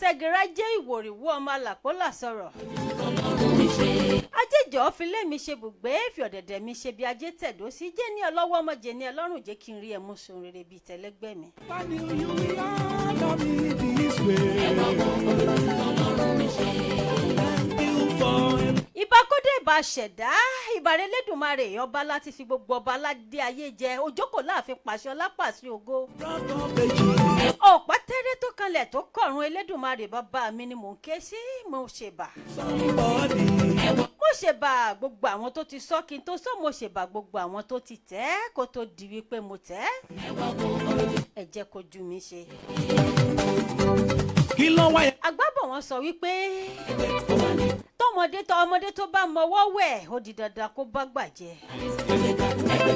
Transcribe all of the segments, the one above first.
Ṣẹ́gẹ̀rẹ́ jẹ́ ìwòrìwò ọmọ àlàpọ́là sọ̀rọ̀. Ajéjọ́ fi lé mi ṣe bùgbé fi ọ̀dẹ̀dẹ̀ mi ṣe bí ajé tẹ̀dó sí jẹ́ ní ọlọ́wọ́ ọmọ jẹ́ ní ọlọ́run jẹ́ kí n rí ẹ̀mú sun rere bíi tẹ̀lẹ́gbẹ́ mi. Ìbà kódé ìbà ṣẹ̀dá ìbà rẹ̀ Elédùmarè ọba láti fi gbogbo ọba aládé ayé jẹ òjókòó láàfin pàṣẹ ọlápàṣẹ ògo. Ọ̀pá tẹ́rẹ́ tó kanlẹ̀ tó kọ̀run Elédùmarè bàbá mi ni mò ń ké sí mo ṣèbà. Mo ṣèbà gbogbo àwọn tó ti sọ kí n tó sọ mo ṣèbà gbogbo àwọn tó ti tẹ́ kó tó di wípé mo tẹ́. Ẹ jẹ́ kó ju mi ṣe. Kí ló wáyé? Àgbàbọ̀ wọn sọ wípé ọmọdé tó bá mọwọ́ wẹ̀ ó di dandan kó bá gbàjẹ́.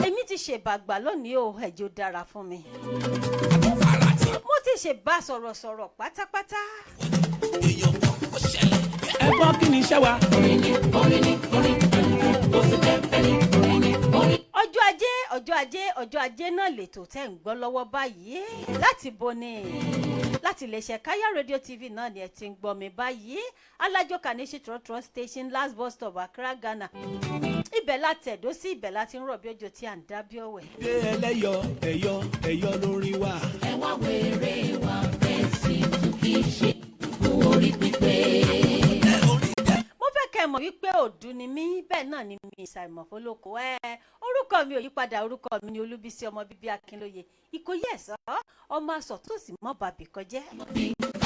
Èmi ti ṣèbàgbà lónìí o ẹ̀jẹ̀ ó dára fún mi. Mo ti ṣèbà sọ̀rọ̀sọ̀rọ̀ pátápátá. Ẹ gbọ́ kí ni iṣẹ́ wa? Ọjọ́ ajé náà lètò tẹ́ ń gbọ́ lọ́wọ́ báyìí láti bo ni láti lè ṣe Káyà rédíò TV náà ni ẹ ti ń gbọ́ mi báyìí alájọ Kanishi trotro station last bus stop Accra Ghana ibẹ̀ láti ẹ̀dó sí ibẹ̀ láti ń rọ̀ bí òjò tí à ń dá bí ọ̀wẹ̀. Ṣé ẹyọ lórí wa? Ẹ wá wèrè wa bẹ́ẹ̀ sí tún kì í ṣe fún orí pípé. Kẹ́ mọ̀ wípé òdú ni mí bẹ́ẹ̀ náà ni mi ìsàìmọ̀ fólókò orúkọ mi ò yípadà orúkọ mi ni Olúbísí ọmọ bíbí Akinloye Ìkòyí Ẹ̀sọ́ ọmọ aṣọ tó sì mọ́ bàbí kọjẹ́.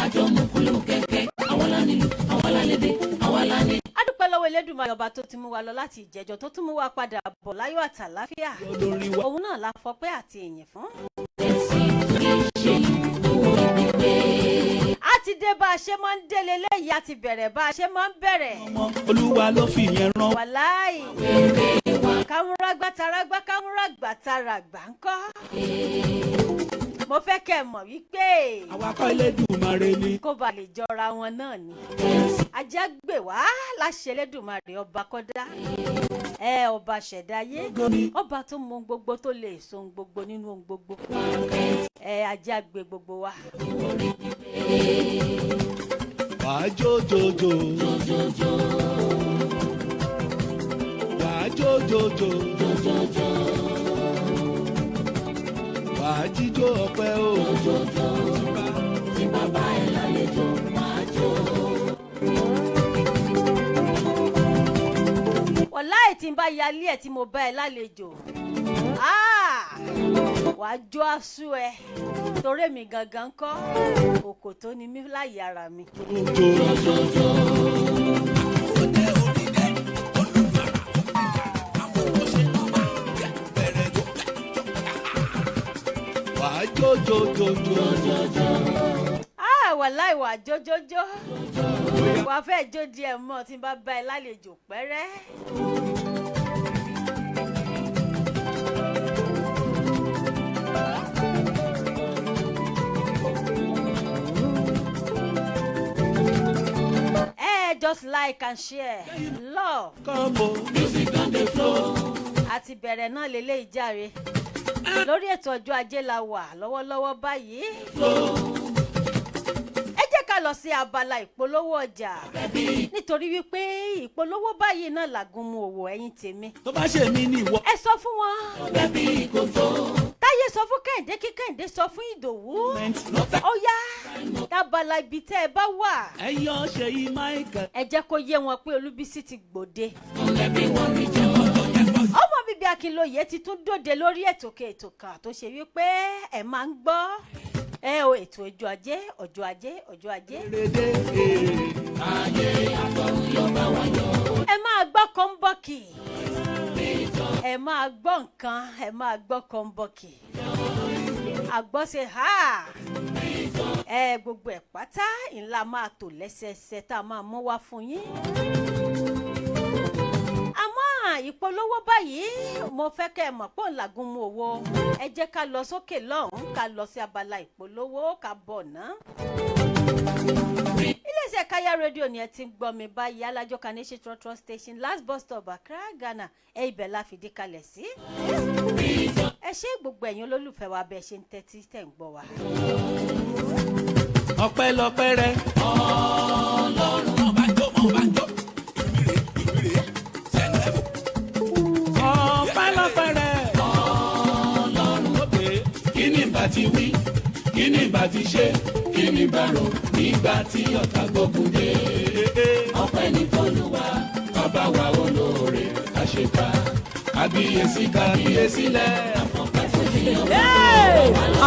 Àjọ mú kúlù kẹ̀kẹ́ àwọn lánìlú àwọn lálẹ́dẹ́ àwọn lánìlú. Adúpẹ́ lọ́wọ́ Elédùmarè ọba tó ti mú wa lọ láti ìjẹjọ tó tún mú wa padà bọ̀ láyọ̀ àtàláfíà òun náà la fọpẹ́ àti ìyìn fún. A ti dé bá a ṣe máa ń délé léyìí a ti bẹ̀rẹ̀ bá a ṣe máa ń bẹ̀rẹ̀. Olúwa ló fi yẹn rán. Wàláì kámúrà gbàtàràgbà kámúrà gbàtàràgbà ńkọ́. Mo fẹ́ kẹ́ ẹ mọ̀ wípé Awakọ̀ Elédùmarè ni. Kó ba lè jọra wọn náà ni. Ajá gbè wá láṣẹ Elédùmarè ọba kọ́dá. Ọba ṣẹ̀dáyé ọba tó mọ gbogbo tó lè so gbogbo nínú ohun gbogbo. Ajá gbé gbogbo wa. Wàá jójòjò. Wàá jójòjò. Wàá jíjó ọpẹ́ o. Tí bàbá ẹ̀ lálejò máa jó. wàláì tí n bá yálé ẹ̀ tí mo bá ẹ lálejò wàá jó aṣú ẹ torí mi gangan kọ́ òkò tó ni mí láyé ara mi. wàá jójójójó. wàláì wà jójójó wàá fẹ́ jó díẹ̀ mọ́ tí n bá bá ẹ lálejò pẹ́rẹ́. Just like and share love. Come on, music on the floor. Àti bẹ̀rẹ̀ náà lélẹ̀ ìjàre lórí ètò ọjọ́ ajé la wà lọ́wọ́lọ́wọ́ báyìí. Ẹ jẹ́ ká lọ sí abala ìpolówó ọjà nítorí wípé ìpolówó báyìí náà làgùn mu òwò ẹ̀yin tèmi. Tó bá ṣe mí ní ìwọ. Ẹ sọ fún wọn. Bẹ́bí kò tó. Táyé sọ fún Kẹ́hìndé kí Kẹ́hìndé sọ fún Ìdòwú. Ó yá tábàlà ibi tẹ́ ẹ bá wà. Ẹ yọ Ṣèyí Michael. Ẹ jẹ́ kó yé wọn pé Olúbísí ti gbòde. Ọmọ bíbí Akinloye ti tún dòde lórí ètò kan tó ṣe wípé ẹ máa ń gbọ́ o ètò ọjọ́ ajé ọjọ́ ajé ọjọ́ ajé. Ẹ máa gbọ́ kọ́ńbọ́ọ̀kì. Ẹ máa gbọ́ nǹkan ẹ máa gbọ́ kọ́ńbọ́ọ̀kì. Àgbọ̀ṣe gbogbo ẹ̀ pátá ńlá máa tò lẹ́sẹẹsẹ tá a máa mú wá fún yín. Àmọ́ ìpolówó báyìí mo fẹ́ kẹ́ ẹ mọ̀ pé òun làgùn mu òwò. Ẹ jẹ́ ká lọ sókè lọ́hùn-ún ká lọ sí abala ìpolówó ká bọ̀ ná. Iléeṣẹ́ Kaya rédíò ni ẹ ti ń gbọ́ mi báyìí Alájọ Kaneshi Trotro Station last bus stop Accra Ghana ibẹ̀ la fìdí kalẹ̀ sí. Ẹ ṣé gbogbo ẹ̀yin olólùfẹ́ wa bẹ́ẹ̀ ṣe ń tẹ́tí tẹ̀ ń gbọ́ wa. Ọpẹ́lọpẹ́ rẹ. Ọlọ́run ọba jó. Ọpẹ́lọpẹ́ rẹ. Ọlọ́run òkè. Kí ni bá ti wí? Kí ni bá ti ṣe? Kí ni bá rò nígbà tí ọ̀tá gbógun dé? Ọpẹ́ ní f'Olúwa, bàbá wa olóore, àṣepá. Kábíyèsí lẹ̀.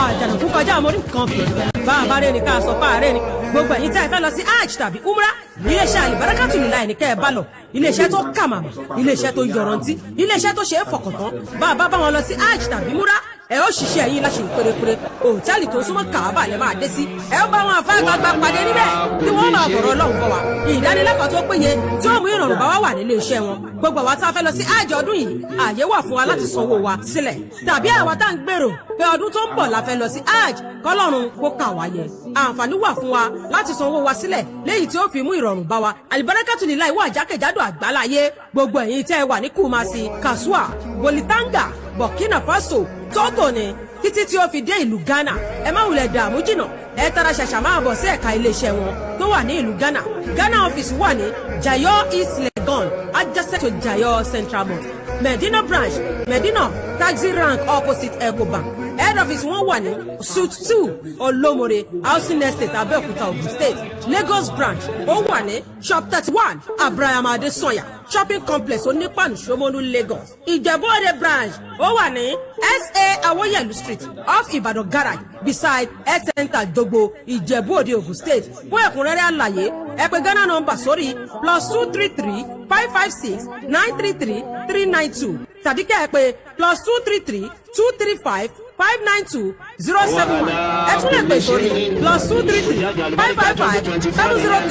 Àjànàkú kọjá àmórí nǹkan fèrè bá a bá rẹ̀ ní ká sọ pa àárẹ̀ ni gbogbo ẹ̀yin tí a fẹ́ lọ sí hajj tàbí umrah iléeṣẹ́ Al-Barakatu Lillahi ní kẹ́ ẹ bá lọ iléeṣẹ́ tó kà màmá iléeṣẹ́ tó yọrantí iléeṣẹ́ tó ṣe é fọkàntán bá a bá wọn lọ sí hajj tàbí umrah ẹ ó ṣiṣẹ́ yín láṣẹ pérépéré òtẹ́ẹ̀lì tó súnmọ́ Kaaba lẹ́ máa dé sí ẹ ó bá wọn àfáàgbàgbà pàdé níbẹ̀ tí wọ́n máa fọ̀rọ̀ Ọlọ́run bọ̀ wá ìdánilẹ́kọ̀ọ́ tó péye tí ó mú ìrọ̀rùn bá wá wà nílé iṣẹ́ wọn gbogbo àwa tá a fẹ́ lọ sí hajj ọdún yìí ààyè wà fún wa láti sanwó wa sílẹ̀ tàbí àwa tá à ń gbèrò pé ọdún tó ń bọ̀ la fẹ́ lọ sí hajj kọ́lọ́run kó kà wá yẹ àǹfààní wà fún wa láti sanwó wa sílẹ̀ léyìí tí ó fi mú ìrọ̀rùn bá wa Al-Barakatu Lillahi wà jákèjádò àgbáláyé gbogbo ẹ̀yin tẹ́ ẹ wà ní Kumasi Kasua Bolitanga Burkina Faso Togo ni títí tí ó fi dé ìlú Ghana ẹ má wulẹ̀ dààmú jìnnà ẹ tara ṣàṣà máa bọ̀ sí ẹ̀ka iléeṣẹ́ wọn tó wà ní ìlú Ghana Ghana office wà ní Jayo East Legon adjacent to Jayo Central Mosque Medina branch Medina taxi rank opposite Ecobank head office wọn wà ní suite 2 Olomore housing estate Abeokuta Ogun State Lagos branch ó wà ní shop 31 Abraham Adesanya shopping complex Onípànù Ṣómólú Lagos Ìjẹ̀bú-Òde branch ó wà ní SA Awoyelu street off Ibadan garage beside health center Dogbo Ìjẹ̀bú-Òde Ogun State fún ẹ̀kúnrẹ́rẹ́ àlàyé ẹ pè Ghana number sórí +233 556 933 392 tàbí kẹ́ ẹ pè +233 235 592 071 ẹ tún lè pè sórí +233 555 703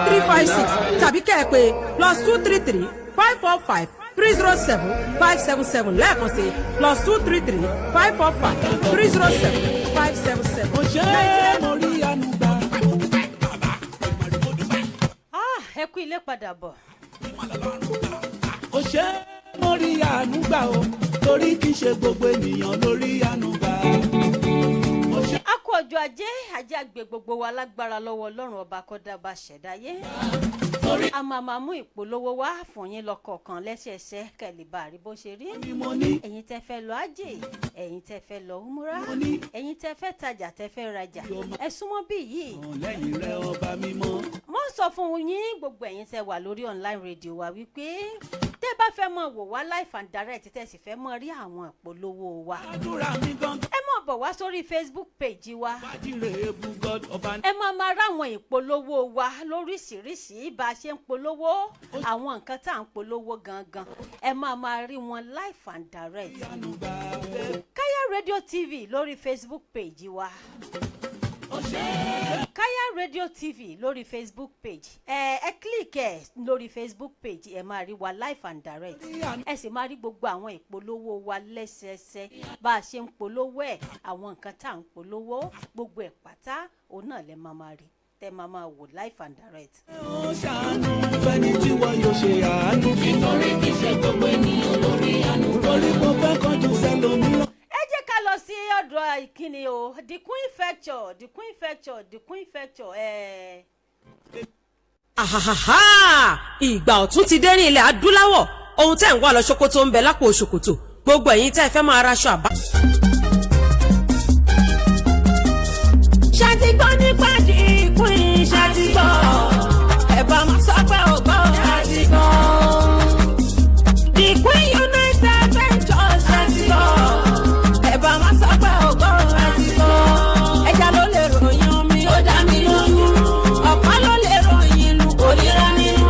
356 tàbí kẹ́ ẹ pè +233 545 307 577 lẹ́ẹ̀kan sí +233 545 307 577. Mo ṣe é mo rí àánú gbà. Ẹ kú ilé padà bọ̀. Ó ṣe é mo rí àánú gbà o torí kì í ṣe gbogbo ènìyàn lórí àánú gbà. A kú ọjọ́ ajé àgbè gbogbo wa lágbára lọ́wọ́ Ọlọ́run ọba kọ́dá bá ṣẹ̀dáyé. A máa mú ìpolówó wá fún yín lọ́kọ̀ọ̀kan lẹ́sẹẹsẹ kẹ́lì bá rí bó ṣe rí. Ẹ̀yin tẹ́ fẹ́ lọ ájì, ẹ̀yin tẹ́ fẹ́ lọ umura, ẹ̀yin tẹ́ fẹ́ tajà tẹ́ fẹ́ rajà. Ẹ súnmọ́ bí yìí. Lẹ́yìn rẹ̀ ọba mímọ́. Mo sọ fún yín gbogbo ẹ̀yin tẹ́ wà lórí online radio wa wípé tẹ́ tẹ́ bá fẹ́ mọ̀ wò wá live and direct tẹ́ sì fẹ́ mọ̀ rí àwọn ìpolówó wa ẹ mọ̀ bọ̀ wá sórí Facebook page wa ẹ máa ráwọn ìpolówó wa lóríṣiríṣi bá a ṣe ń polówó àwọn nǹkan tá à ń polówó gangan ẹ máa rí wọn live and direct. Kaya Radio TV lórí Facebook page wa. Kaya Radio TV lórí Facebook page ẹ click ẹ lórí Facebook page ẹ máa rí wa live and direct ẹ sì máa rí gbogbo àwọn ìpolówó wa lẹ́sẹẹsẹ bá a ṣe ń polówó ẹ àwọn nǹkan tá à ń polówó gbogbo ẹ̀ pátá òun náà lẹ máa rí tẹ máa wò live and direct. ó ṣàánú fẹ́ni tí wọ́n yóò ṣe àánú. nítorí kì í ṣe gbogbo ènìyàn lórí àánú. torí mo fẹ́ kọjú sẹ́lòmíràn. ẹ jẹ́ ká lọ sí ọ̀dọ̀ ìkíni o the queen factor Ahahaha! Ìgbà ọ̀tún ti dé ní ilẹ̀ adúláwọ̀ ohun tẹ́ ń wá lọ ṣòkòtò ń bẹ lápò ṣòkòtò gbogbo ẹ̀yin tẹ́ fẹ́ máa raṣọ àbá. ṣàtìgbọ́ nípa ìpín ṣàtìgbọ́ ẹ̀bà máa sọ pé ò gbọ́ ṣàtìgbọ́ ìpín United Ventures ṣàtìgbọ́ ẹ̀bà máa sọ pé ò gbọ́ ṣàtìgbọ́ ẹja ló lè ròyìn omi ó dá mi lójú ọ̀pá ló lè ròyìn ìlú kò ní rẹ́ nínú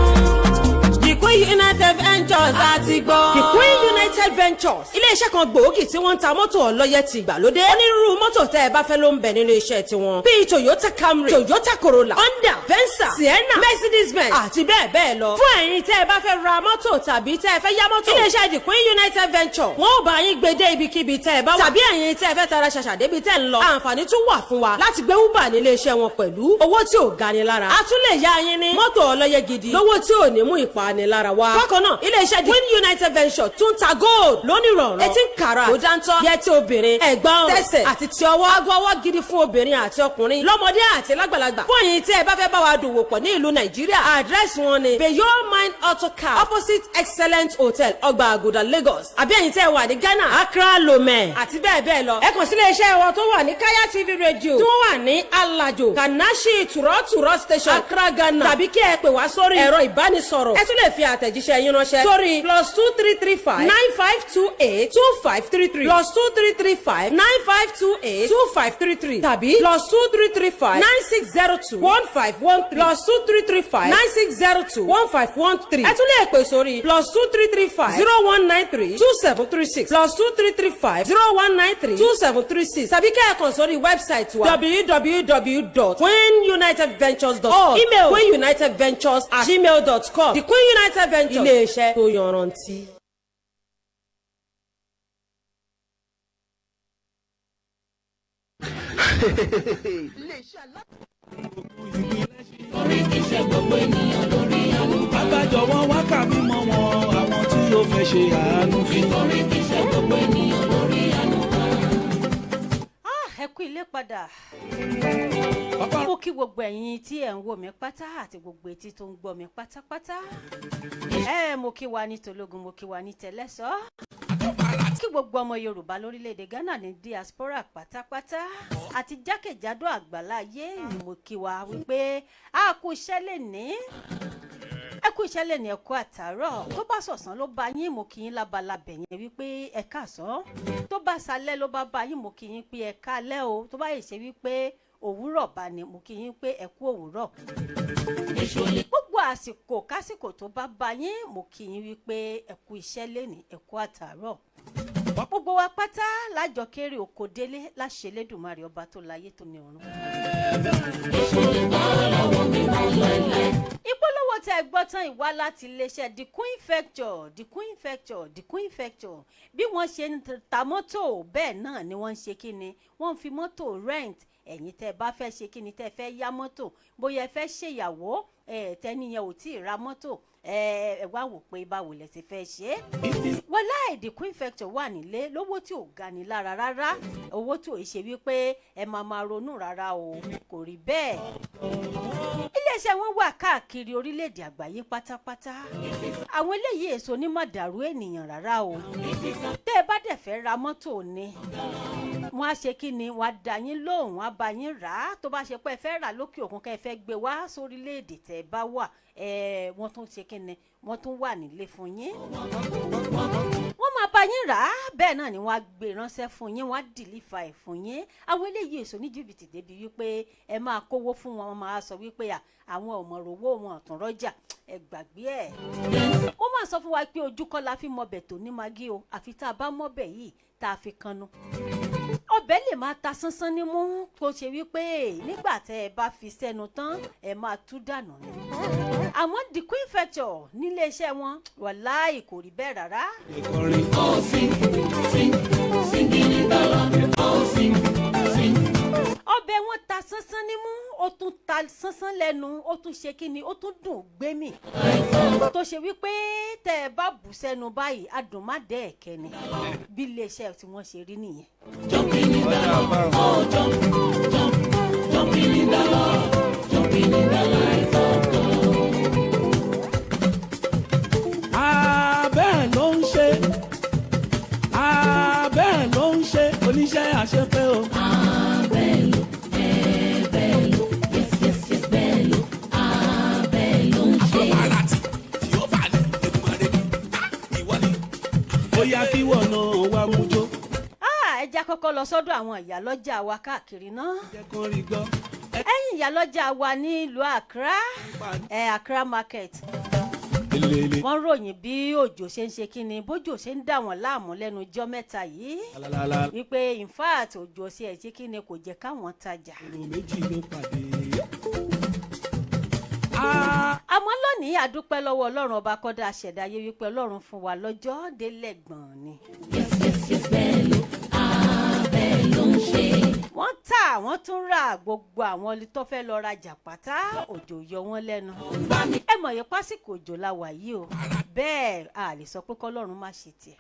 ìpín United Ventures ṣàtìgbọ́. ìpín United Ventures ilé-iṣẹ́ kan gbòógì tí wọ́n ń ta mọ́tò ọlọ́yẹ ti ìgbàlódé onírúurú mọ́tò tẹ́ ẹ bá fẹ́ ló ń bẹ nínú iṣẹ́ tiwọn bíi Toyota Camry Toyota Corolla Honda Venza Sienna Mercedes-Benz àti bẹ́ẹ̀ bẹ́ẹ̀ lọ fún ẹ̀yin tẹ́ ẹ bá fẹ́ ra mọ́tò tàbí tẹ́ ẹ fẹ́ yá mọ́tò ilé-iṣẹ́ ìpín United Ventures wọ́n ò bá yín gbé dé ibikíbi tẹ́ ẹ bá wà tàbí ẹ̀yin tẹ́ ẹ fẹ́ tara ṣàṣà débi tẹ́ ń lọ àǹfààní tún wà fún wa láti gbé Uber ní ilé-iṣẹ́ wọn pẹ̀lú owó tí ò gani lára a tún lè yá yín ní mọ́tò ọlọ́yẹ gidi lówó tí ò ní mú ìpanilára wá bákan náà ilé-iṣẹ́ ìpín United Ventures tún ta gold lónìrànràn 18 karat ó dáńtọ́ yẹtí obìnrin ẹ̀gbọ́n tẹsẹ̀ àti ti ọwọ́ aago ọwọ́ gidi fún obìnrin àti ọkùnrin lọ́mọdé àti lágbàlagbà fún ẹ̀yin tí ẹ bá fẹ́ bá wa dòwò pọ̀ ní ìlú Nàìjíríà àdírẹ́sì wọn ni Beyo Mind Auto Car opposite Excellent Hotel ọgbà àgùdà Lagos àbí ẹ̀yin tí ẹ wà ní Ghana Accra Lomé àti bẹ́ẹ̀ bẹ́ẹ̀ lọ ẹ kàn sí ilé-iṣẹ́ wọn tó wà ní Kaya TV Radio tí wọ́n wà ní Alajo Kanashi Turoturo Station Accra Ghana tàbí kí ẹ pè wá sórí ẹ̀rọ ìbánisọ̀rọ̀ ẹ tún lè fi àtẹ̀jíṣẹ́ yín ránṣẹ́ sórí +2335 9528 2533 +2335 9528 2533 tàbí +2335 9602 1513 +2335 9602 1513 ẹ tún lè pè sórí +2335 0193 2736 +2335 0193 2736 tàbí kẹ́ ẹ kàn sórí wẹ́bsáìtì wa www.queenunitedventures.org email queenunitedventures@gmail.com The Queen United Ventures ilé-iṣẹ́ tó yanrantí. orí kì í ṣe gbogbo ènìyàn lórí àánú. abájọ wọn wá kà mí mọ́ wọn àwọn tí ó fẹ́ ṣe àánú fún. orí kì í ṣe gbogbo ènìyàn lórí àánú. ẹ kú ilé padà mo kí gbogbo ẹ̀yin tí ẹ̀ ń wò mí pátá àti gbogbo etí tó ń gbọ́ mi pátápátá mo kí wa ní tológun mo kí wa ní tẹlẹ́sọ́ kí gbogbo ọmọ Yorùbá lórílẹ̀‐èdè Ghana ní diaspora pátápátá àti jákèjádò àgbáláyé ni mo kí wa wípé a kú iṣẹ́ lẹ́ni ẹ kú iṣẹ́ lẹ́ni ẹ kú àtàárọ̀ tó bá sọ̀sán ló bá yín mo kí yín lábalábẹ̀ yẹn wípé ẹ káàsán tó bá salẹ́ ló bá yín mo kí yín pé ẹ kálẹ́ o tó bá yẹ ṣe wípé òwúrọ̀ bá ní mo kí yín pé ẹ kú òwúrọ̀ gbogbo àsìkò kásìkò tó bá yín mo kí yín wípé ẹ kú iṣẹ́ lẹ́ni ẹ kú àtàárọ̀ gbogbo wa pátá lájọ kéré oko délé láṣẹ Elédùmarè ọba tó láyé tó ní ọ̀run. ìpolówó tẹ gbọ́ tán ìwá láti iléeṣẹ́ The Queen Factor The Queen Factor The Queen Factor bí wọ́n ṣe ń ta mọ́tò bẹ́ẹ̀ náà ni wọ́n ń ṣe kíni wọ́n ń fi mọ́tò rent ẹ̀yin tẹ́ bá fẹ́ ṣe kíni tẹ́ fẹ́ yá mọ́tò bóyá ẹ fẹ́ ṣèyàwó tẹ́niyẹn ò tí ì ra mọ́tò ẹ wá wò pé báwo lẹ ṣe fẹ́ ṣe wọlé The Queen Factor wà nílé lówó tí ò ga ni lára rárá owó tí ò ṣe wípé ẹ máa ronú rárá o kò rí bẹ́ẹ̀ iléeṣẹ́ iléeṣẹ́ wọn wà káàkiri orílẹ̀-èdè àgbáyé pátápátá. Àwọn eléyìí èso ní mọ̀dàrú ènìyàn rárá o. Tẹ́ ẹ bá dẹ̀ fẹ́ ra mọ́tò ni wọ́n á ṣe kí ni, wọ́n á dá yín lóhùn, wọ́n á bá yín rà á. Tó bá ṣe pé ẹ fẹ́ rà lókè òkun kẹ́ ẹ fẹ́ gbé wá sórílẹ̀-èdè tẹ́ ẹ bá wà, wọ́n tún ṣe kí ni, wọ́n tún wà nílé fún yín. Wọ́n máa bá yín rà á, bẹ́ẹ̀ náà ni wọ́n á gbé ránṣẹ́ fún yín, wọ́n á dìlífà ẹ̀ fún yín. Àwọn eléyìí èso ní jìbìtì débi wípé ẹ máa kówó fún wọn, wọ́n máa sọ wípé àwọn ọ̀mọ̀ròwó wọn ọ̀tún rọ́jà, ẹ gbàgbé ẹ̀. Wọ́n máa sọ fún wa pé ojú kọ́ la fi mọbẹ̀ tó ní magí o, àfi tá a bá mọbẹ̀ yìí tá a fi kannu. Ọbẹ̀ lè máa ta sánsán nímú kó ṣe wípé nígbà tẹ́ ẹ bá fi sẹ́nu tán ẹ máa tú dànù ni. Àmọ́ the Queen Factor nílé iṣẹ́ wọn wàláì kò rí bẹ́ẹ̀ rárá. ìkọrin ó sing ní bàbá ó sing. Ọbẹ̀ wọn ta sánsán nímú, ó tún ta sánsán lẹ́nu, ó tún ṣe kí ni, ó tún dùn gbémì. Tó ṣe wípé tẹ́ ẹ bá bù sẹ́nu báyìí adùn má dẹ́ ẹ̀kẹ́ ni. Bí ilé iṣẹ́ tí wọ́n ṣe rí nìyẹn. Jumping in the Lord, oh jumping in the Lord, jumping in the light of God. Bẹ́ẹ̀ ló ń ṣe, bẹ́ẹ̀ ló ń ṣe, oníṣẹ́ àṣepẹ́ o. Bẹ́ẹ̀ ló, yes, bẹ́ẹ̀ ló, bẹ́ẹ̀ ló ń ṣe. Àbára tí yóò bá ní Èdùmàrè ní ìwọ ni. Ó yá kí wọ́n náà wá mú jó. Ẹ jẹ́ kọ́kọ́ lọ sọ́dọ̀ àwọn ìyálọ́jà wa káàkiri náà. Jẹ́ kán rí gbọ́. Ẹ̀yin ìyálọ́jà wa nílùú Accra, Accra market. Wọ́n ròyìn bí òjò ṣe ń ṣe kíni, bójò ṣe ń dà wọ́n láàmú lẹ́nu ọjọ́ mẹ́ta yìí. Wípé in fact òjò ṣe ẹ̀ ṣe kíni kò jẹ́ káwọn tajà. Èrò méjì ló pàdé. Àmọ́ lónìí àdúpẹ́ lọ́wọ́ Ọlọ́run ọba kọ́dá aṣẹ̀dáyé wípé Ọlọ́run fún wa lọ́jọ́ délẹ̀gbọ̀n ni. Yes, bẹ́ẹ̀ ló, bẹ́ẹ̀ ló ń ṣe. Wọ́n tà wọ́n tún rà, gbogbo àwọn tó fẹ́ lọ rajà pátá òjò yọ wọ́n lẹ́nu. Ẹ mọ̀ yẹn pásìkò òjò la wà yìí o, bẹ́ẹ̀ a lè sọ pé kọ́lọ́run má ṣe tiẹ̀.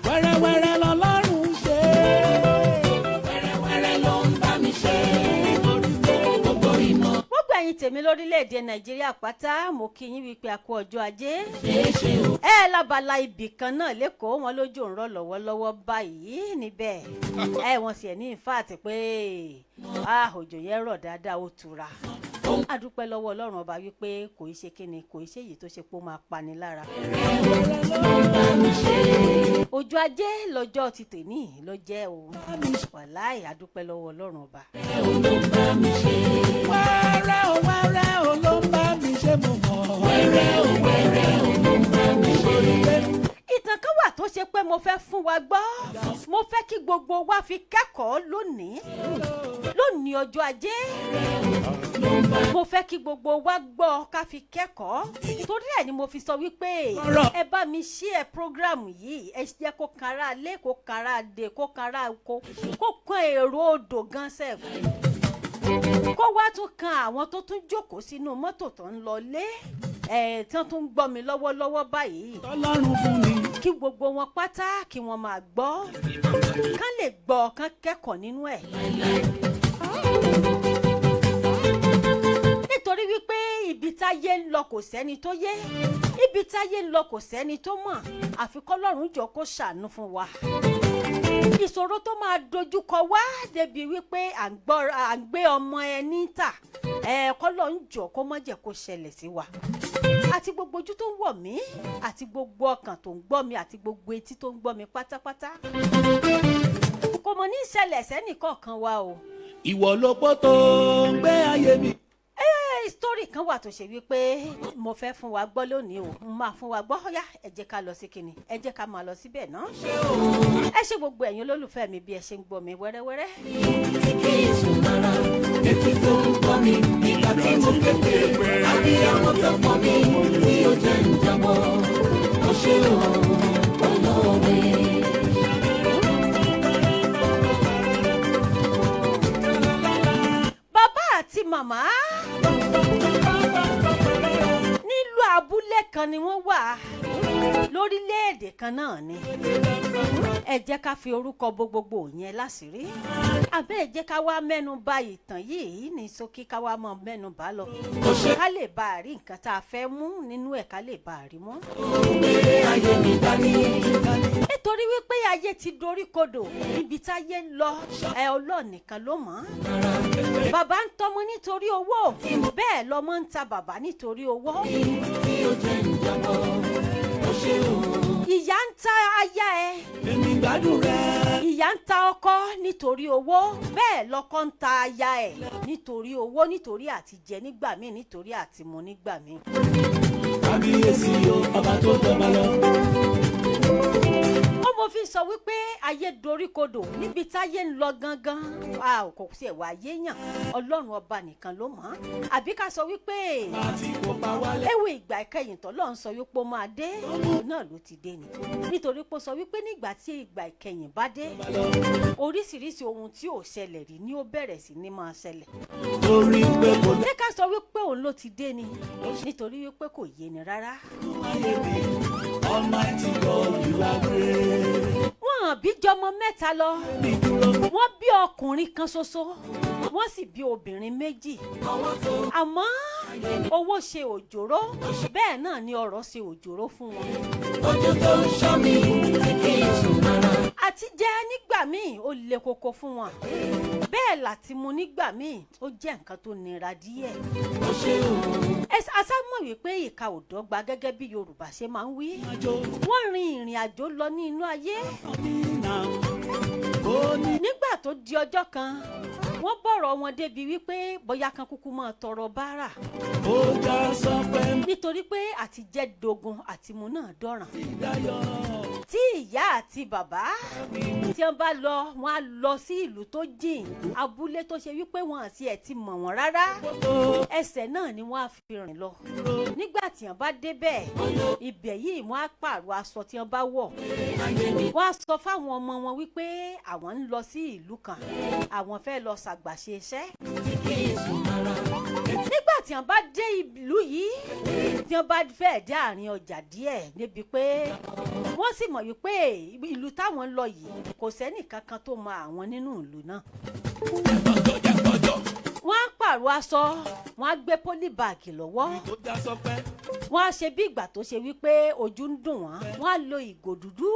Wẹ́rẹ́wẹ́rẹ́ lọ́lọ́run ṣe. Wẹ́rẹ́wẹ́rẹ́ ló ń bá mi ṣe. Gbogbo ìmọ̀. Gbogbo ẹ̀yin tèmi lórílẹ̀‐èdè Nàìjíríà pátá mo kí yín wípé a kú ọjọ́ ajé. Ṣe o. Lábala ibì kan náà lẹ́kọ̀ọ́ wọn lójú ń rọ̀ lọ́wọ́lọ́wọ́ báyìí níbẹ̀. Wọ́n sì ẹ̀ ní ìfáàtì pé òjò yẹn rọ̀ dáadáa ó tura. A dúpẹ́ lọ́wọ́ Ọlọ́run ọba wípé kò í ṣe kíni, kò í ṣe èyí tó ṣe pé ó máa pani lára. Ọjọ́ ajé lọ́jọ́ ti tèmi ló jẹ́ o. Wàláì a dúpẹ́ lọ́wọ́ Ọlọ́run ọba. Wẹ́rẹ́ o ló ń bá mi ṣe mo mọ̀. Wẹ́rẹ́ o ló ń bá mi ṣe. Ìtàn kan wà tó ṣe pé mo fẹ́ fún wa gbọ́. Mo fẹ́ kí gbogbo wa fi kẹ́kọ̀ọ́ lónìí ọjọ́ ajé. Mo fẹ́ kí gbogbo wa gbọ́ ká fi kẹ́kọ̀ọ́. Torí ẹ̀ ni mo fi sọ wípé ẹ bá mi share program yìí, ẹ jẹ́ kó kanra lé, kó kanra dé, kó kanra kó kan èrò odò gan sef. Kó wá tún kan àwọn tó tún jókòó sínú mọ́tò tó ń lọ lé, tí wọ́n tún ń gbọ́ mi lọ́wọ́lọ́wọ́ báyìí. Tọ́lọ́run fún mi. Kí gbogbo wọn pátá kí wọ́n máa gbọ́, kán lè gbọ́, kán kẹ́kọ̀ọ́ nínú ẹ̀. Nítorí wípé ibi táyé ń lọ kò sẹ́ni tó yé, ibi táyé ń lọ kò sẹ́ni tó mọ̀, àfi k'Ọlọ́run jọ kó ṣàánú fún wa. Ìṣòro tó máa dojúkọ wá débi wípé à ń gbé ọmọ ẹni tà, k'Ọlọ́run jọ kó má jẹ́ kó ṣẹlẹ̀ sí wa. Àti gbogbo ojú tó ń wò mí, àti gbogbo ọkàn tó ń gbọ́ mi, àti gbogbo etí tó ń gbọ́ mi pátápátá. Kò mọ̀ ní ìṣẹ̀lẹ̀ sẹ́nìkọ̀ọ̀kan wa o. Ìwọ ló pọ̀ tó ń gbé ayé mi. Story kan wà tó ṣe wípé mo fẹ́ fún wa gbọ́ lónìí o, mo máa fún wa gbọ́. Ó yá, ẹ jẹ́ ká lọ sí kíni, ẹ jẹ́ ká máa lọ síbẹ̀ náà. Ẹ ṣé gbogbo ẹ̀yin olólùfẹ́ mi bí ẹ ṣe ń gbọ́ mi wẹ́rẹ́wẹ́rẹ́. Etí tó ń gbọ́ mi nígbà tí mo kéde, àbí àwọn tó pọ̀ mi tí ó jẹ́ ń jábọ́. Ó ṣe o, olóore. Bàbá àti màmá nílùú abúlé kan ni wọ́n wà, lórílẹ̀-èdè kan náà ni. ẹ jẹ́ ká fi orúkọ bo gbogbo yẹn láṣìírí àbẹ́ ẹ jẹ́ ká wá mẹ́nu bà ìtàn yìí ní ṣókí ká wá mọ mẹ́nu bà lọ ká lè bá a rí nǹkan tá a fẹ́ mú nínú ẹ̀ ká lè bá a rí mọ́. nítorí wípé ayé ti dorí kodò níbi táyé ń lọ Ọlọ́run nìkan ló mọ̀. Bàbá ń tọ́mọ nítorí owó bẹ́ẹ̀ lọ́mọ ń ta bàbá nítorí owó. Ìyá ń ta aya ẹ̀. Èmi gbádùn rẹ̀. Ìyá ń ta ọkọ nítorí owó bẹ́ẹ̀ lọ́kọ ń ta aya ẹ̀ nítorí owó nítorí àti jẹ nígbà míì nítorí àti mu nígbà míì. Kábíyèsí o ọba tó jọba lọ. Mo fi sọ wípé ayé dorí kodò níbi táyé ń lọ gangan kò sí ẹ̀wà ayé yàn Ọlọ́run ọba nìkan ló mọ̀ àbí ká sọ wípé ewu ìgbà ìkẹyìn tọ́lọ́run sọ wípé ó máa dé náà ló ti dé ni nítorí pé ó sọ wípé nígbà tí ìgbà ìkẹyìn bá dé oríṣiríṣi ohun tí ò ṣẹlẹ̀ rí ni ó bẹ̀rẹ̀ sí ní máa ṣẹlẹ̀. ṣé ká sọ wípé òun ló ti dé ni nítorí wípé kò yé ni rárá. Almighty God, you are great. Wọ́n bí jọmọ mẹ́ta lọ. Wọ́n bí ọkùnrin kan ṣoṣo. Wọ́n sì bí obìnrin méjì. Àmọ́ owó ṣe òjòrò. Bẹ́ẹ̀ náà ni ọrọ̀ ṣe òjòrò fún wọn. Ojú tó ń ṣọ́ mi kì í sùn rárá. Àti jẹ nígbà míì ó le koko fún wọn. Bẹ́ẹ̀ láti mu nígbà míì ó jẹ́ nǹkan tó nira díẹ̀. Ó ṣe òun. Asámọ̀ wípé ìka ò dọ́gba gẹ́gẹ́ bí Yorùbá ṣe máa ń wí. Wọ́n rin ìrìn àjò lọ ní inú ayé. Nígbà tó di ọjọ́ kan wọ́n bọ̀rọ̀ wọn débi wípé bóyá kan kúkú máa tọrọ bárà. Ó já sọ pé. Nítorí pé àti jẹ́ dogun àti mu náà dọ̀ràn. Tí ìyá àti bàbá tí wọ́n bá lọ wọ́n á lọ sí ìlú tó jìn abúlé tó ṣe wípé wọn àti ẹ̀ ti mọ̀ wọ́n rárá. Ẹsẹ̀ náà ni wọ́n á fi rìn lọ. Nígbà tí wọ́n bá débẹ̀ ibẹ̀ yìí wọ́n á pààrọ̀ aṣọ tí wọ́n bá wọ̀. Wọ́n á sọ fáwọn ọmọ wọn wípé àwọn ń lọ sí ìlú kan àwọn fẹ́ lọ ṣàgbàṣe iṣẹ́. Nígbà tí wọ́n bá dé ìlú yìí tí wọ́n bá fẹ́ dé àárín ọjà díẹ̀ níbi pé wọ́n sì mọ̀ wípé ìlú táwọn ń lọ yìí kò sẹ́nì kankan tó mọ àwọn nínú ìlú náà. Wọ́n á pààrọ̀ aṣọ wọ́n á gbé pólíbàgì lọ́wọ́. Wọ́n á ṣe bí ìgbà tó ṣe wípé ojú ń dùn wọ́n. Wọ́n á lo ìgò dúdú.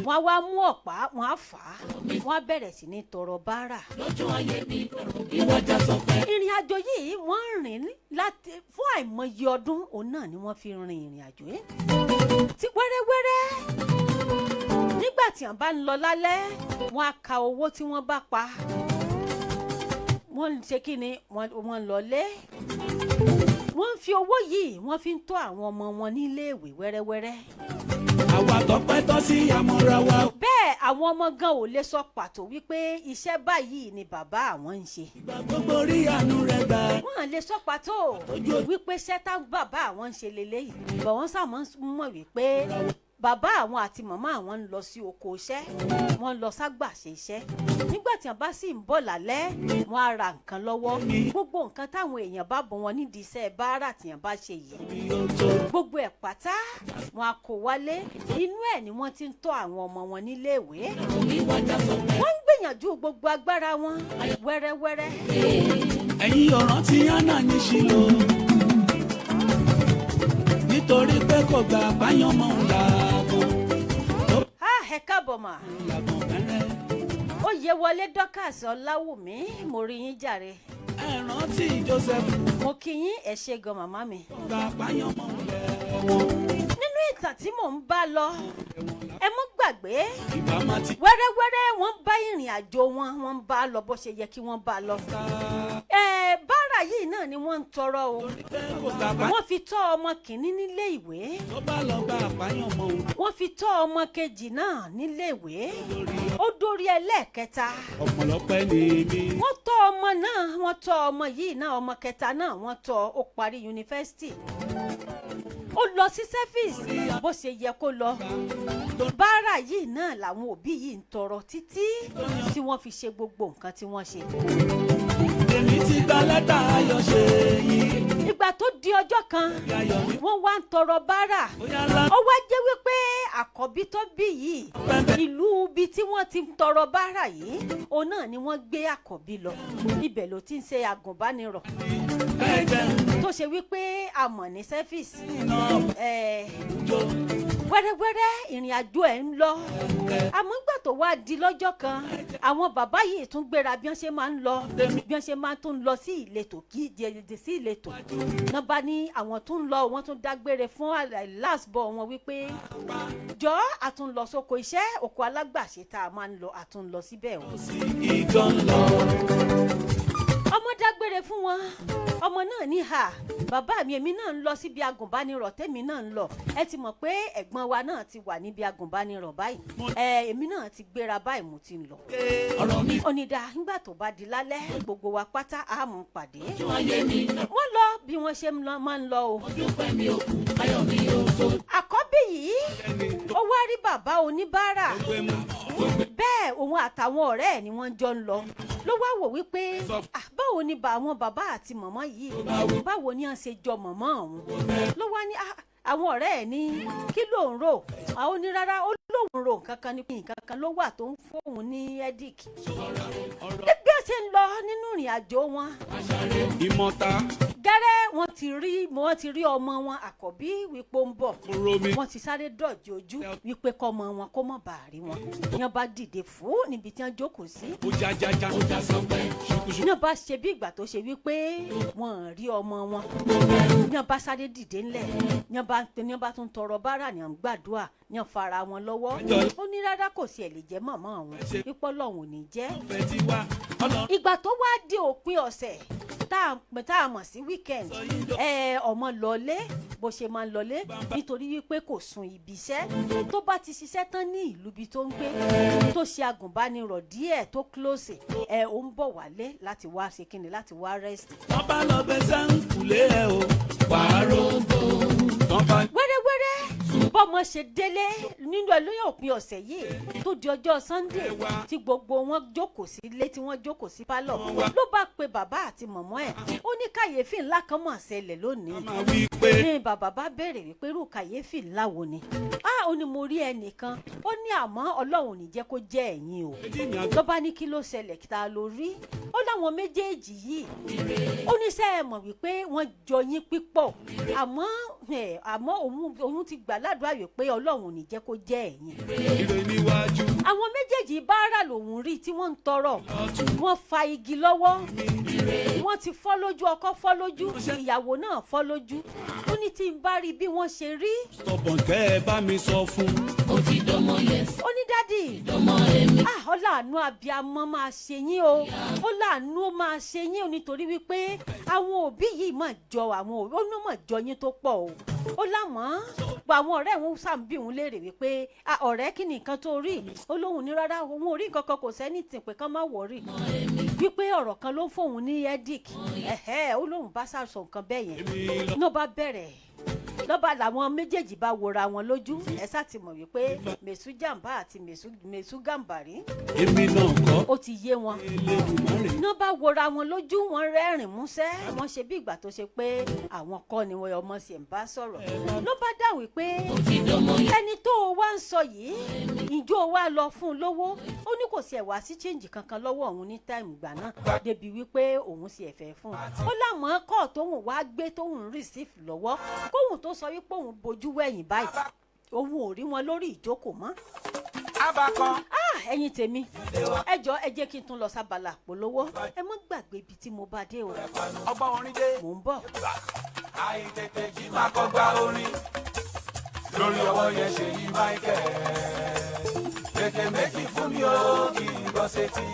Wọ́n á wá mú ọ̀pá wọ́n á fà á. Wọ́n á bẹ̀rẹ̀ sí ní tọrọ bárà. Ìrìn àjò yìí wọ́n rìn fún àìmọye ọdún òun náà ni wọ́n fi rin ìrìn àjò yìí. Ti wẹ́rẹ́wẹ́rẹ́ nígbà tí wọ́n bá ń lọ lálẹ́ wọ́n á ka owó tí wọ́n bá pa. Wọ́n ṣe kí ni wọ́n lọlé. Wọ́n fi owó yìí wọ́n fi ń tọ́ àwọn ọmọ wọn nílé ìwé wẹ́rẹ́wẹ́rẹ́. Àwa tọpẹ́ tọ́ sí àmọ́ra wa. Bẹ́ẹ̀ àwọn ọmọ gan ò lè sọ pàtó wípé iṣẹ́ báyìí ni bàbá àwọn ń ṣe. Ìgbà gbogbo rí àánú rẹ̀ gbà. Wọ́n lè sọ pàtó wípé ṣẹ́tà bàbá àwọn ń ṣe lélẹ́yìí. Bọ̀ wọ́n sàmọ́ mọ̀ wípé bàbá àwọn àti màmá àwọn ń lọ sí oko iṣẹ́ wọ́n lọ ságbàṣe iṣẹ́ nígbà tí wọ́n bá sì ń bọ̀ lálẹ́ wọ́n á ra nǹkan lọ́wọ́ gbogbo nǹkan táwọn èèyàn bá bọ̀ wọn nídìí iṣẹ́ báárà tí wọ́n bá ṣe yìí gbogbo ẹ̀ pátá wọ́n á kó wálé inú ẹ̀ ni wọ́n ti ń tọ́ àwọn ọmọ wọn níléèwé wọ́n ń gbìyànjú gbogbo agbára wọn wẹ́rẹ́wẹ́rẹ́. Ẹ̀yin ọ̀ràn tí Hánà ní Ṣílò nítorí pé kò gbà báyọ̀ mọ́ ń làágùn. Ẹ káàbọ̀ mà. Oyèwọlé Dorcas Ọláwùmí mo rí yín jàre. Ẹ rántí Joseph. Mo kí yín ẹ ṣé gan màmá mi. Gbà báyọ̀ mọ́ ń lẹ̀wọ̀n. Nínú ìtàn tí mò ń bá lọ ẹ mọ́ gbàgbé wẹ́rẹ́wẹ́rẹ́ wọ́n bá ìrìn àjò wọ́n bá lọ bó ṣe yẹ kí wọ́n bá lọ. Báárà yìí náà ni wọ́n ń tọrọ o wọ́n fi tọ́ ọmọ kìíní nílé ìwé wọ́n fi tọ́ ọmọ kejì náà nílé ìwé ó dórí ẹlẹ́ẹ̀kẹta wọ́n tọ́ ọmọ náà wọ́n tọ́ ọmọ yìí náà ọmọ kẹta náà wọ́n tọ́ ó parí yunifásitì ó lọ sí sẹ́fíìsì bó ṣe yẹ kó lọ báárà yìí náà làwọn òbí yìí ń tọrọ títí tí wọ́n fi ṣe gbogbo nǹkan tí wọ́n ṣe. Èmi ti gba lẹ́tà ayọ̀ ṣe yìí. Ìgbà tó di ọjọ́ kan wọ́n wá ń tọrọ báárà ó wá jẹ́ wípé àkọ́bí tó bí yìí ìlú ibi tí wọ́n ti tọrọ bárà yìí òun náà ni wọ́n gbé àkọ́bí lọ ibẹ̀ ló ti ń ṣe àgùnbánirọ̀ tó ṣe wípé àmọ̀ ní sẹ́fíìsì wẹ́rẹ́wẹ́rẹ́ ìrìn àjò ẹ̀ ń lọ àmọ́ nígbà tó wá di lọ́jọ́ kan àwọn bàbá yìí tún gbéra bí wọ́n ṣe máa ń lọ bí wọ́n ṣe máa tún lọ sí ìletò kí jẹjẹjẹ sí ìletò náà bá ní àwọn tún ń lọ wọ́n tún dágbére fún last ball wọn wípé jọ àtún lọ sóko iṣẹ́ oko alágbàṣe tá a máa ń lọ àtún lọ síbẹ̀ o. ọmọ dágbére fún wọn ọmọ náà ní ha bàbá mi èmi náà ń lọ síbi agùnbánirọ̀ tèmi náà ń lọ ẹ ti mọ̀ pé ẹ̀gbọ́n wa náà ti wà níbi agùnbánirọ̀ báyìí èmi náà ti gbéra báyìí mo ti ń lọ. onídà nígbà tó bá di lálẹ́ gbogbo wa pátá àmú pàdé wọ́n lọ bí wọ́n ṣe máa ń lọ o. àkọ́bí yìí ó wá rí bàbá oníbàárà bẹ́ẹ̀ òun àtàwọn ọ̀rẹ́ ẹ̀ ni wọ́n jọ ń lọ ló wá wò wípé báwo ni àwọn bàbá àti màmá yìí báwo ni à ń ṣe jọ màmá òun ló wá ní àwọn ọ̀rẹ́ ẹ̀ ní kí ló ń rò àwọn ní rárá ó lóun rò nǹkankan ní nǹkankan ló wà tó ń fóun ní headache bí ó ṣe ń lọ nínú ìrìn àjò wọn gẹ́rẹ́ wọ́n ti rí ọmọ wọn àkọ́bí wípé ó ń bọ̀ wọ́n ti sáré dọ̀jì ojú wípé kọ́mọ wọn kó mọ̀ bá rí wọn yẹn bá dìde fún níbi tí wọ́n jókòó sí yẹn bá ṣe bí ìgbà tó ṣe wípé wọ́n rí ọmọ wọn yẹn bá sáré dìde ńlẹ̀ yẹn bá tún tọrọ bárà ní àwọn gbàdúrà yẹn fara wọn lọ́wọ́ ó ní rárá kò sí ẹ̀ lè jẹ́ màmá àwọn ipò lọ́hùn ò ní jẹ́ ìgbà tó wá di òpin ọ̀sẹ̀ tá a mọ̀ sí weekend ọmọ lọlé bó ṣe máa ń lọlé nítorí wípé kò sùn ibi iṣẹ́ tó bá ti ṣiṣẹ́ tán ní ìlú ibi tó ń gbé tó ṣe agùnbánirọ̀ díẹ̀ tó close ó ń bọ̀ wálé láti wá ṣe kíni láti wá rest. wọ́n bá lọ bẹ sáńkùlé ẹ̀ o wàá rògbò. wẹ́rẹ́wẹ́rẹ́ bọ́mọ ṣe délé nínú ẹlẹ́yìn òpin ọ̀sẹ̀ yìí tó di ọjọ́ Sunday tí gbogbo wọn jókòó sí ilé tí wọ́n jókòó sí pálọ̀ ló bá pe bàbá àti mọ̀mọ́ ẹ̀ ó ní kàyéfì ńlá kan mọ̀ ṣẹlẹ̀ lónìí ní bàbá bá béèrè wípé irú kàyéfì ńlá wo ni ó ní mo rí ẹnìkan ó ní àmọ́ Ọlọ́run ní jẹ́ kó jẹ́ ẹ̀yin o ló bá ní kí ló ṣẹlẹ̀ kí ta ló rí ó láwọn méjèèjì yìí ó ní sẹ́ ẹ mọ̀ wípé wọ́n jọ yín pípọ̀ àmọ́ òun ti gbà ládùúgbà wípé Ọlọ́run ní jẹ́ kó jẹ́ ẹ̀yin àwọn méjèèjì báárà lòun rí tí wọ́n ń tọrọ wọ́n fa igi lọ́wọ́ wọ́n ti fọ́ lójú ọkọ fọ́ lójú ìyàwó náà fọ́ lójú ó ní tí n bá rí bí wọ́n ṣe rí. stubborn kẹ́ ẹ bá mi sọ fún. ó ti dọmọ yẹn. ó ní dádì. dọmọ èmi. ọláàánú abiyamọ máa ṣe yín o ó láàánú máa ṣe yín o nítorí wípé àwọn òbí yìí máa jọ àwọn òbí ó ní máa jọ yín tó pọ̀ o ó lámọ́ gba àwọn ọ̀rẹ́ òun sàǹbí òun léèrè wípé ọ̀rẹ́ kí ni nǹkan tó rí ó lóhùn ní rárá òun ò rí nǹkan kan kò sẹ́ni tì pé kán má wọ̀rí wípé ọ̀rọ̀ kan ló ń fóun ní headache ó lóhùn bá sàṣọ nǹkan bẹ́ẹ̀ yẹn ló bá bẹ̀rẹ̀ lọ́ba làwọn méjèèjì bá wora wọn lójú ẹ sá ti mọ̀ wípé mèsù jàǹbá àti mèsù gàǹbàrí èmi náà kọ́ ó ti yé wọn náà bá wora wọn lójú wọn rẹ́rìn músẹ́ wọ́n ṣe bí ìgbà tó ṣe pé àwọn kọ́ ni wọ́n ọmọ sì ń bá sọ̀rọ̀ ló bá dà wípé ẹni tó o wá ń sọ yìí ìjọ wa lọ fún un lówó ó ní kò sí ẹ̀wà sí change kankan lọ́wọ́ òun ní táìmù gbà náà débi wípé òun sì ẹ̀fẹ̀ fún un ó láwọn kọ́ tóun wá gbé tóun receive lọ́wọ́ kóun tó sọ wípé òun bojú wẹ̀yìn báyìí òun ò rí wọn lórí ìjókòó mọ́. abakan. ẹ̀yin tèmi ẹ jọ̀ọ́ ẹ jẹ́ kí n tún lọ sábàlá polówó ẹ mọ́ gbàgbé ibi tí mo bá dé o. ọgbọ́n orin dé. mò ń bọ̀. àìtètè jí máa kọ́ gba orin lórí ọwọ́ yẹn ṣe yí Michael tètè méjì fún mi ó kí n gbọ́ sétí.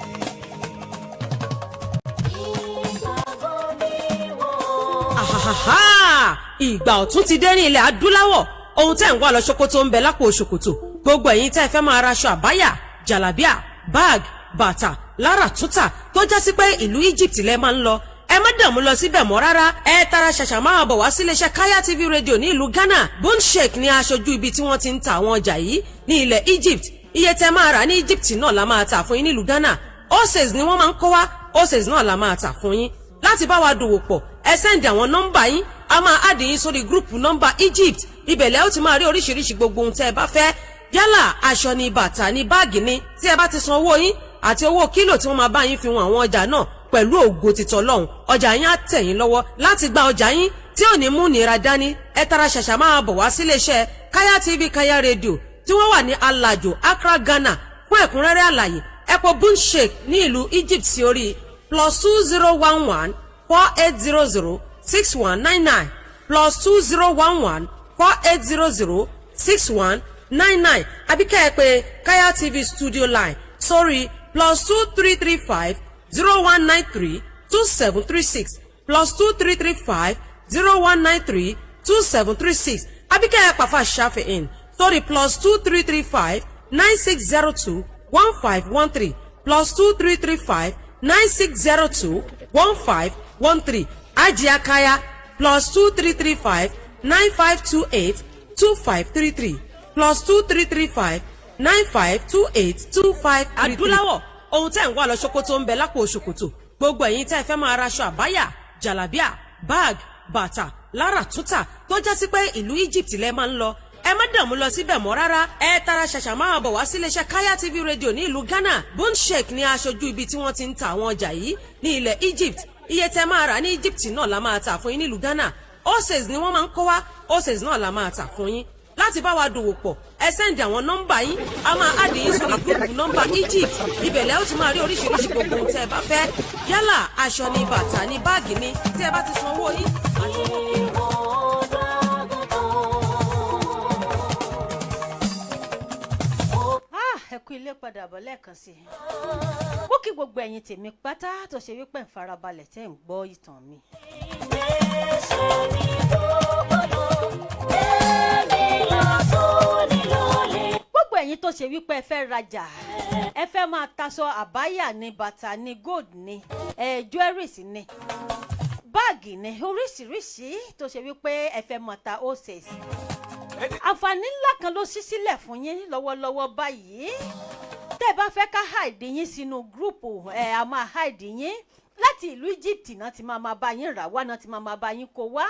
ìgbà ọ̀tún ti dé ní ilẹ̀ adúláwọ̀ ohun tẹ́ ń wá lọ ṣòkòtò ń bẹ lápò ṣòkòtò gbogbo ẹ̀yin tẹ́ fẹ́ máa raṣọ àbáyà jàlábíà bag bàtà lára tútà tó já sí pé ìlú Egypt lẹ máa ń lọ ẹ má dààmú lọ síbẹ̀ mọ́ rárá ẹ tara ṣàṣà máa bọ̀ wá sí iléeṣẹ́ Kaya TV radio ní ìlú Ghana Bone Sheikh ní aṣojú ibi tí wọ́n ti ń ta àwọn ọjà yìí ní ilẹ̀ Egypt iye tẹ́ máa rà ní Egypt náà la máa tà fún yín nílùú Ghana oces ni wọ́n máa ń kó wá oces náà la máa tà fún yín láti bá wa dòwò pọ̀ ẹ sẹ́ndì àwọn nọ́mbà yín a máa add yín sórí gúrùpù nọ́mbà Egypt ibẹ̀lẹ̀ ó ti máa rí oríṣiríṣi gbogbo ohun tẹ́ ẹ bá fẹ́ yálà aṣọ ni bàtà ni báàgì ni tí ẹ bá ti san owó yín àti owó kílò tí wọ́n máa bá yín fi wọn àwọn ọjà náà pẹ̀lú ògo titọ́ lọ́hùn ọjà yín á tẹ̀ yín lọ́wọ́ láti gba ọjà yín tí ò ní mú nira dání ẹ tara ṣàṣà máa bọ̀ wá sílé iṣẹ́ Kaya TV Kaya Radio tí wọ́n wà ní Alajo Accra Ghana fún ẹ̀kúnrẹ́rẹ́ àlàyé ẹ pè Bunshek ní ìlú Egypt sí orí +2011 4800 6199 +2011 4800 6199 àbí kẹ́ ẹ pè Kaya TV Studio Line sórí +2335 0193 2736 +2335 0193 2736 àbí kẹ́ ẹ pàfà Ṣàfihàn sórí +2335 9602 1513 +2335 9602 1513 Ajia Kaya +2335 9528 2533 +2335 9528 2533. Adúláwọ̀ ohun tẹ́ ń wá lọ ṣòkòtò ń bẹ lápò ṣòkòtò gbogbo ẹ̀yin tẹ́ fẹ́ máa raṣọ àbáyà jàlábíà bag bàtà lára tútà tó jẹ́ sí pé ìlú Egypt lẹ máa ń lọ ẹ má dààmú lọ síbẹ̀ mọ́ rárá ẹ tara ṣàṣà máa bọ̀ wá síléeṣẹ́ Kaya TV Radio ní ìlú Ghana Bunshek ní aṣojú ibi tí wọ́n ti ń ta àwọn ọjà yìí ní ilẹ̀ Egypt iye tẹ́ máa rà ní Egypt náà la máa tà fún yín nílùú Ghana oces ni wọ́n máa ń kó wá oces náà la máa tà fún yín láti bá wa dòwò pọ̀ ẹ sẹ́ndì àwọn nọ́mbà yín a máa àdì yín sórí gúrùpù nọ́mbà Egypt ibẹ̀lẹ̀ ó ti máa rí oríṣiríṣi gbogbo ohun tẹ́ ẹ bá fẹ́ yálà aṣọ ni bàtà ni báàgì ni tí ẹ bá ti san owó yín. ẹ kú ilé padà bọ̀ lẹ́ẹ̀kan sí i ó kí gbogbo ẹ̀yin tèmi pátá tó ṣe wípé ń farabalẹ̀ tẹ́ ń gbọ́ ìtàn mi. gbogbo ẹ̀yin tó ṣe wípé ẹ fẹ́ rajà ẹ fẹ́ máa taṣọ àbáyà ní bàtà ní gold ní jewelries ní báàgì ní oríṣiríṣi tó ṣe wípé ẹ fẹ́ máa ta oces àǹfààní ńlá kan ló ṣí sílẹ̀ fún yín lọ́wọ́lọ́wọ́ báyìí tẹ́ ẹ bá fẹ́ ká hide yín sínú gúrùpù a máa hide yín láti ìlú Egypt náà ti máa bá yín rà wá náà ti máa bá yín kó wá.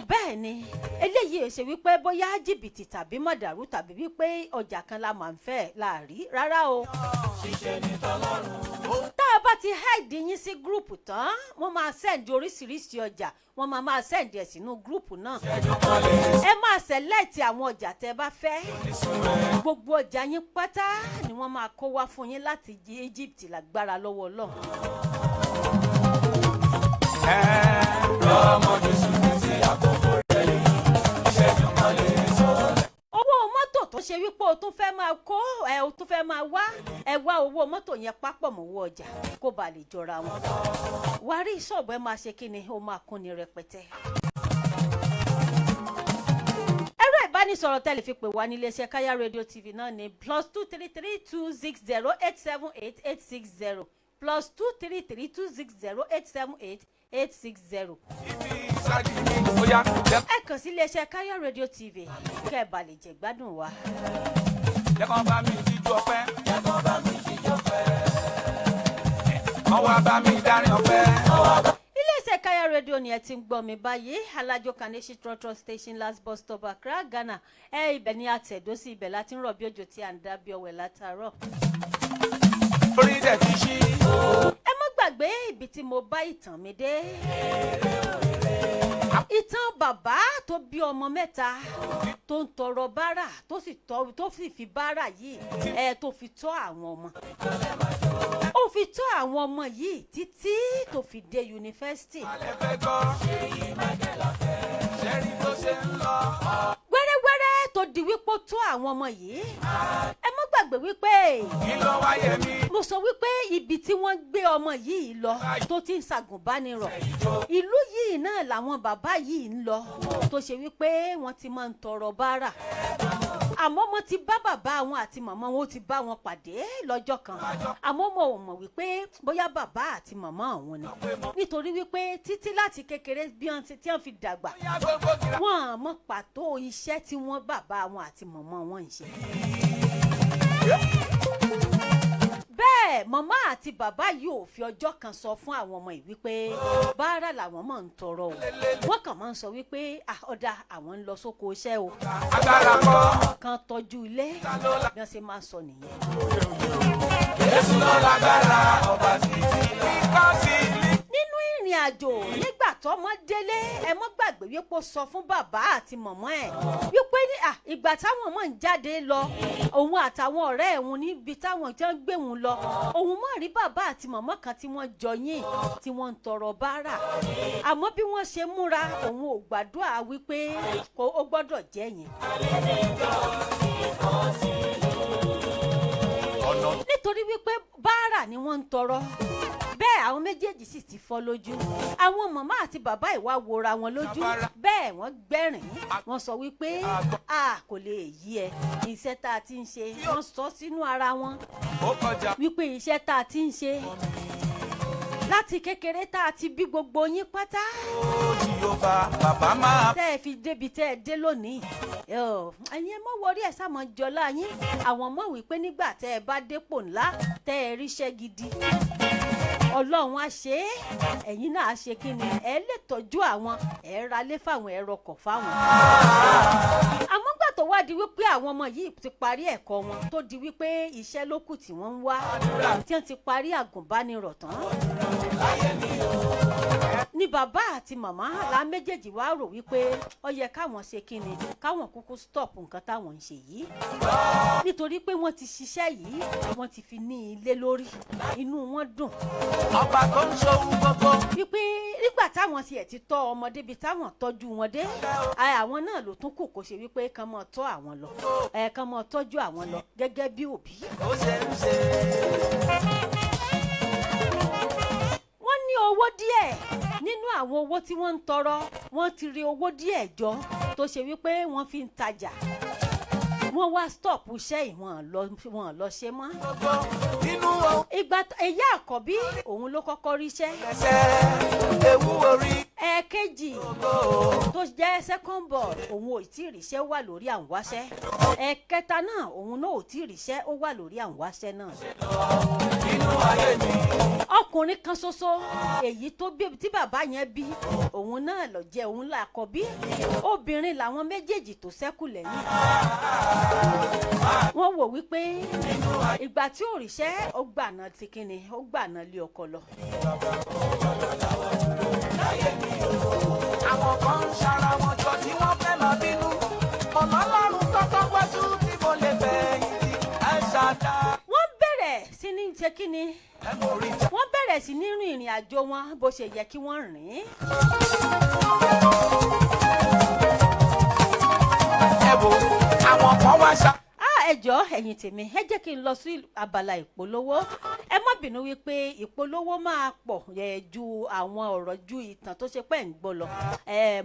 bẹ́ẹ̀ ni eléyìí ṣe wípé bóyá jìbìtì tàbí mọ̀dàrú tàbí wípé ọjà kan la máa ń fẹ́ láàrí rárá o. tá a bá ti hide yín sí gúrùpù tán wọ́n máa send oríṣiríṣi ọjà wọ́n máa send ẹ̀ sínú gúrùpù náà. ẹ máa select àwọn ọjà tẹ́ bá fẹ́ gbogbo ọjà yín pátá ni wọ́n máa kó wá fún yín láti Egypt lágbára lọ́wọ́ Ọlọ́run. owó mọ́tò tó ṣe wípé o tún fẹ́ máa kó o tún fẹ́ máa wá wá owó mọ́tò yẹn papọ̀ mọ́ owó ọjà kó ba lè jọra wọn. wàá rí ṣọ́ọ̀bù ẹ máa ṣe kí ni ó máa kún ní rẹpẹtẹ. ẹ̀rọ ìbánisọ̀rọ̀ tẹ́lẹ̀ fi pè wá ní iléeṣẹ́ Kaya Radio TV náà ní +233 260 878 860 +233 260 878 860. ẹ kàn sí iléeṣẹ́ Kaya Radio TV kẹ́ ẹ bá lè jẹ gbádùn wa. Jẹ́kọ̀ bá mi jíjọ pẹ́. Jẹ́kọ̀ bá mi jíjọ pẹ́. Ọwọ́ bá mi dárin ọpẹ́. iléeṣẹ́ Kaya Radio ni ẹ ti ń gbọ́ mi báyìí Alajo Kaneshi Trotro Station last bus stop Accra Ghana ibẹ̀ ni àtẹ̀dó sí ibẹ̀ láti ń rọ̀ bí òjò tí à ń dá bí ọwẹ́ látàárọ̀. Orí dẹ̀ ti ṣí. ẹ má gbàgbé ibi tí mo bá ìtàn mi dé. ìtàn bàbá tó bí ọmọ mẹ́ta tó ń tọrọ bárà tó sì fi bárà yìí tó fi tọ́ àwọn ọmọ. ó fi tọ́ àwọn ọmọ yìí títí tó fi dé yunifásitì. wẹ́rẹ́wẹ́rẹ́ tó di wípé ó tọ́ àwọn ọmọ yìí ẹ má gbàgbé wípé mo sọ wípé ibi tí wọ́n gbé ọmọ yìí lọ tó ti ń ṣàgùnbánirọ̀ ìlú yìí náà làwọn bàbá yìí ń lọ tó ṣe wípé wọ́n ti máa ń tọrọ bárà àmọ́ mo ti bá bàbá wọn àti màmá wọn ó ti bá wọn pàdé lọ́jọ́ kan àmọ́ mo ò mọ̀ wípé bóyá bàbá àti màmá àwọn ni nítorí wípé títí láti kékeré bí wọ́n tí wọ́n fi dàgbà wọ́n mọ̀ pàtó iṣẹ́ tí wọ́n bàbá wọn àti màmá wọn ń ṣe. bẹ́ẹ̀ bẹ́ẹ̀ màmá àti bàbá yìí ò fi ọjọ́ kan sọ fún àwọn ọmọ yìí wípé báárà làwọn máa ń tọrọ o wọ́n kàn máa ń sọ wípé ọ̀dà àwọn ń lọ sóko iṣẹ́ o kan tọ́jú ilé bí wọ́n ṣe máa ń sọ nìyẹn. Jésù ló lágbára ọba títí nínú ìrìn àjò nígbà tọ́mọ délé ẹ mọ́ gbàgbé wípé ó sọ fún bàbá àti màmá ẹ̀ wípé ìgbà táwọn ọmọ ń jáde lọ òun àtàwọn ọ̀rẹ́ ẹ̀hún níbi táwọn tí wọ́n gbé wọn lọ òun mọ̀ rí bàbá àti màmá kan tí wọ́n jọ yìn tí wọ́n ń tọrọ bárà àmọ́ bí wọ́n ṣe múra òun ò gbàdúrà wípé ó gbọ́dọ̀ jẹ́ yẹn. nítorí wípé bárà ni wọ́n ń tọrọ bẹ́ẹ̀ àwọn méjèèjì sì ti fọ́ lójú àwọn màmá àti bàbá ìwà wora wọn lójú bẹ́ẹ̀ wọ́n gbẹ̀rín wọ́n sọ wípé kò lè yí ẹ iṣẹ́ tá a ti ń ṣe wọ́n sọ sínú ara wọn wípé iṣẹ́ tá a ti ń ṣe láti kékeré tá a ti bí gbogbo yín pátá tẹ́ ẹ fi débi tẹ́ ẹ dé lónìí ẹ̀yin ẹ mọ̀ wọrí ẹ̀ sáà mọ̀ jọlá yín àwọn mọ̀ wípé nígbà tẹ́ ẹ bá dépò ńlá tẹ́ ẹ ríṣẹ́ gidi ọlọ́run á ṣe é ẹ̀yin náà á ṣe kí ni ẹ lè tọ́jú àwọn ẹ ralé fáwọn ẹ rọkọ̀ fáwọn. àmọ́ gbà tó wá di wípé àwọn ọmọ yìí ti parí ẹ̀kọ́ wọn tó di wípé iṣẹ́ ló kù tí wọ́n ń wá tí wọ́n ti parí àgùnbánirọ̀ tán. ní bàbá àti màmá la méjèèjì wá rò wípé ó yẹ káwọn ṣe kí ni káwọn kúkú stop nǹkan táwọn ń ṣe yìí nítorí pé wọ́n ti ṣiṣẹ́ yìí wọ́n ti fi ní ilé lórí inú wọn dùn. ọba tó ń ṣòwò gbogbo. wípé nígbà táwọn tiẹ̀ ti tọ́ ọmọdé bíi táwọn tọ́jú wọn dé àwọn náà ló tún kù kó ṣe wípé kán mọ́ tọ́ àwọn lọ kán mọ́ tọ́jú àwọn lọ gẹ́gẹ́ bí òbí. ó ṣe ń ṣe. wọ́n ní owó díẹ̀ nínú àwọn owó tí wọ́n ń tọrọ wọ́n ti rí owó díẹ̀ jọ tó ṣe wípé wọ́n fi ń tajà wọ́n wá stop iṣẹ́ ìwọ̀n lọ ṣe mọ́. ìgbà ẹ̀yà àkọ́bí òun ló kọ́kọ́ ríṣẹ́. ewu orí. ẹ̀ẹ̀kejì tó jẹ́ second born òun ò tí ì ríṣẹ́ wà lórí àǹwáṣẹ́. ẹ̀ẹ̀kẹta náà òun náà ò tí ì ríṣẹ́ ó wà lórí àǹwáṣẹ́ náà. inú ayé mi. ọkùnrin kan ṣoṣo èyí tó bí tí bàbá yẹn bí òun náà lọ jẹ́ òun làkọ́bí obìnrin làwọn méjèèjì tó ṣẹ́kù lẹ́yìn. wọ́n wò wípé ìgbà tí ò ríṣẹ́ ó gbàna ti kíni ó gbàna lé ọkọ lọ. àwọn kan ń ṣara wọn jọ tí wọ́n fẹ́ lọ bínú ọ̀nà ọlọ́run tọ́tọ́ wájú tí mo lè fẹ̀yìntì ẹ̀ ṣáda. wọ́n bẹ̀rẹ̀ sí ní ṣe kíni wọ́n bẹ̀rẹ̀ sí ní rìn ìrìn àjò wọn bó ṣe yẹ kí wọ́n rìn. ẹ wo àwọn kan wá ṣá. ẹ jọ̀ọ́ ẹ̀yin tèmi ẹ jẹ́ kí n lọ sí abala ìpolówó ẹ má bínú wípé ìpolówó máa pọ̀ ju àwọn ọ̀rọ̀ ju ìtàn tó ṣe pẹ́ ń gbọ́ lọ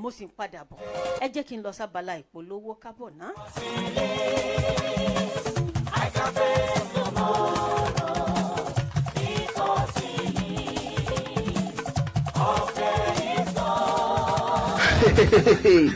mo sì ń padà bọ̀ ẹ jẹ́ kí n lọ sí abala ìpolówó kábọ̀ náà.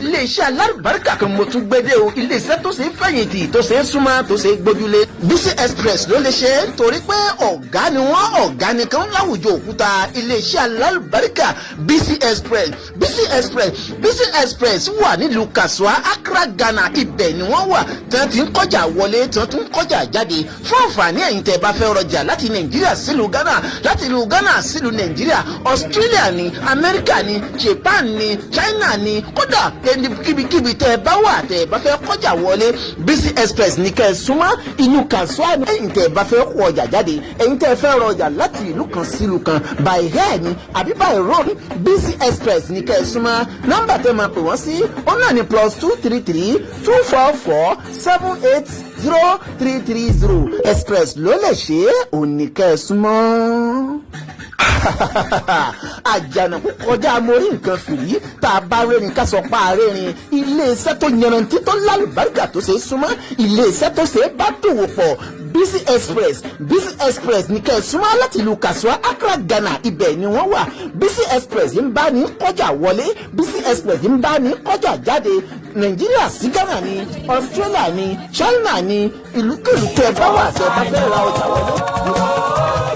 iléeṣẹ́ alárùbáríkà kan mo tún gbédè o iléeṣẹ́ tó ṣe é fẹ̀yìntì tó ṣe é súnmọ́ tó ṣe é gbójúlé Bisi Express ló lè ṣe é torí pé ọ̀gá ni wọ́n ọ̀gá nìkan láwùjọ òkúta iléeṣẹ́ alárùbáríkà Bisi Express Bisi Express Bisi Express wà nílùú Kasua Accra Ghana ibẹ̀ ni wọ́n wà tí wọ́n ti ń kọjá wọlé tí wọ́n tún ń kọjá jáde fún àǹfààní ẹ̀yin tẹ́ bá fẹ́ rọjà láti Nàìjíríà sílùú Ghana láti ìlú Ghana sílùú Nàìjíríà Australia ni Amẹ́ríkà ni Japan ni China ni kódà kíbikíbi tẹ́ ẹ bá wà tẹ́ ẹ bá fẹ́ kọjá wọlé Bisi Express ní kẹ́ ẹ súnmọ́ inú Kasua ni ẹ̀yin tẹ́ ẹ bá fẹ́ kó ọjà jáde ẹ̀yin tẹ́ ẹ fẹ́ rọjà láti ìlú kan sílùú kan by air ni àbí by road Bisi Express ní kẹ́ ẹ súnmọ́ nọ́mbà tẹ́ máa pè wọ́n sí ó náà ní +233 244 780 330 Express ló lè ṣe é òní kẹ́ ẹ súnmọ́. àjànàkú kọjá mórí nǹkan fìrí tá a bá rẹ́rìn ká sọ pa àrẹ́rìn iléeṣẹ́ tó yanrantí tó lálùbáríkà tó ṣe é súnmọ́ iléeṣẹ́ tó ṣe é bá dòwò pọ̀ Bisi Express Bisi Express ní kẹ́ ẹ súnmọ́ láti ìlú Kasua Accra Ghana ibẹ̀ ni wọ́n wà Bisi Express ń bá ní kọjá wọlé Bisi Express ń bá ní kọjá jáde Nàìjíríà sí Ghana ni Australia ni China ni ìlúkèlú tẹ́ bá wà tẹ́ bá fẹ́ ra ọjà wọlé.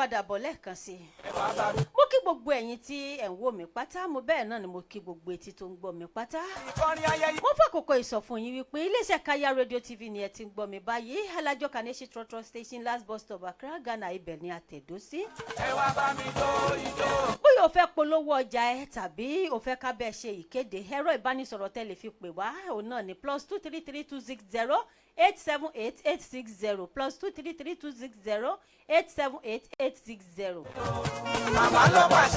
padà bọ̀ lẹ́ẹ̀kan sí i. Mo kí gbogbo ẹ̀yin tí ẹ̀ ń wò mí pátá, mo bẹ́ẹ̀ náà ni mo kí gbogbo etí tó ń gbọ́ mi pátá. Mo fàkókò ìsọfún yín wípé iléeṣẹ́ Kaya Radio TV ni ẹ ti ń gbọ́ mi báyìí. Alájọ Kaneshi Trotro Station last bus stop Accra, Ghana, ibẹ̀ ni àtẹ̀dó sí. Bóyá o fẹ́ polówó ọjà ẹ tàbí o fẹ́ ká bẹ́ẹ̀ ṣe ìkéde, ẹ̀rọ ìbánisọ̀rọ̀ tẹ́lẹ̀ fi pè wá, òun náà ni +233 260 878 860 +233 260 878 860.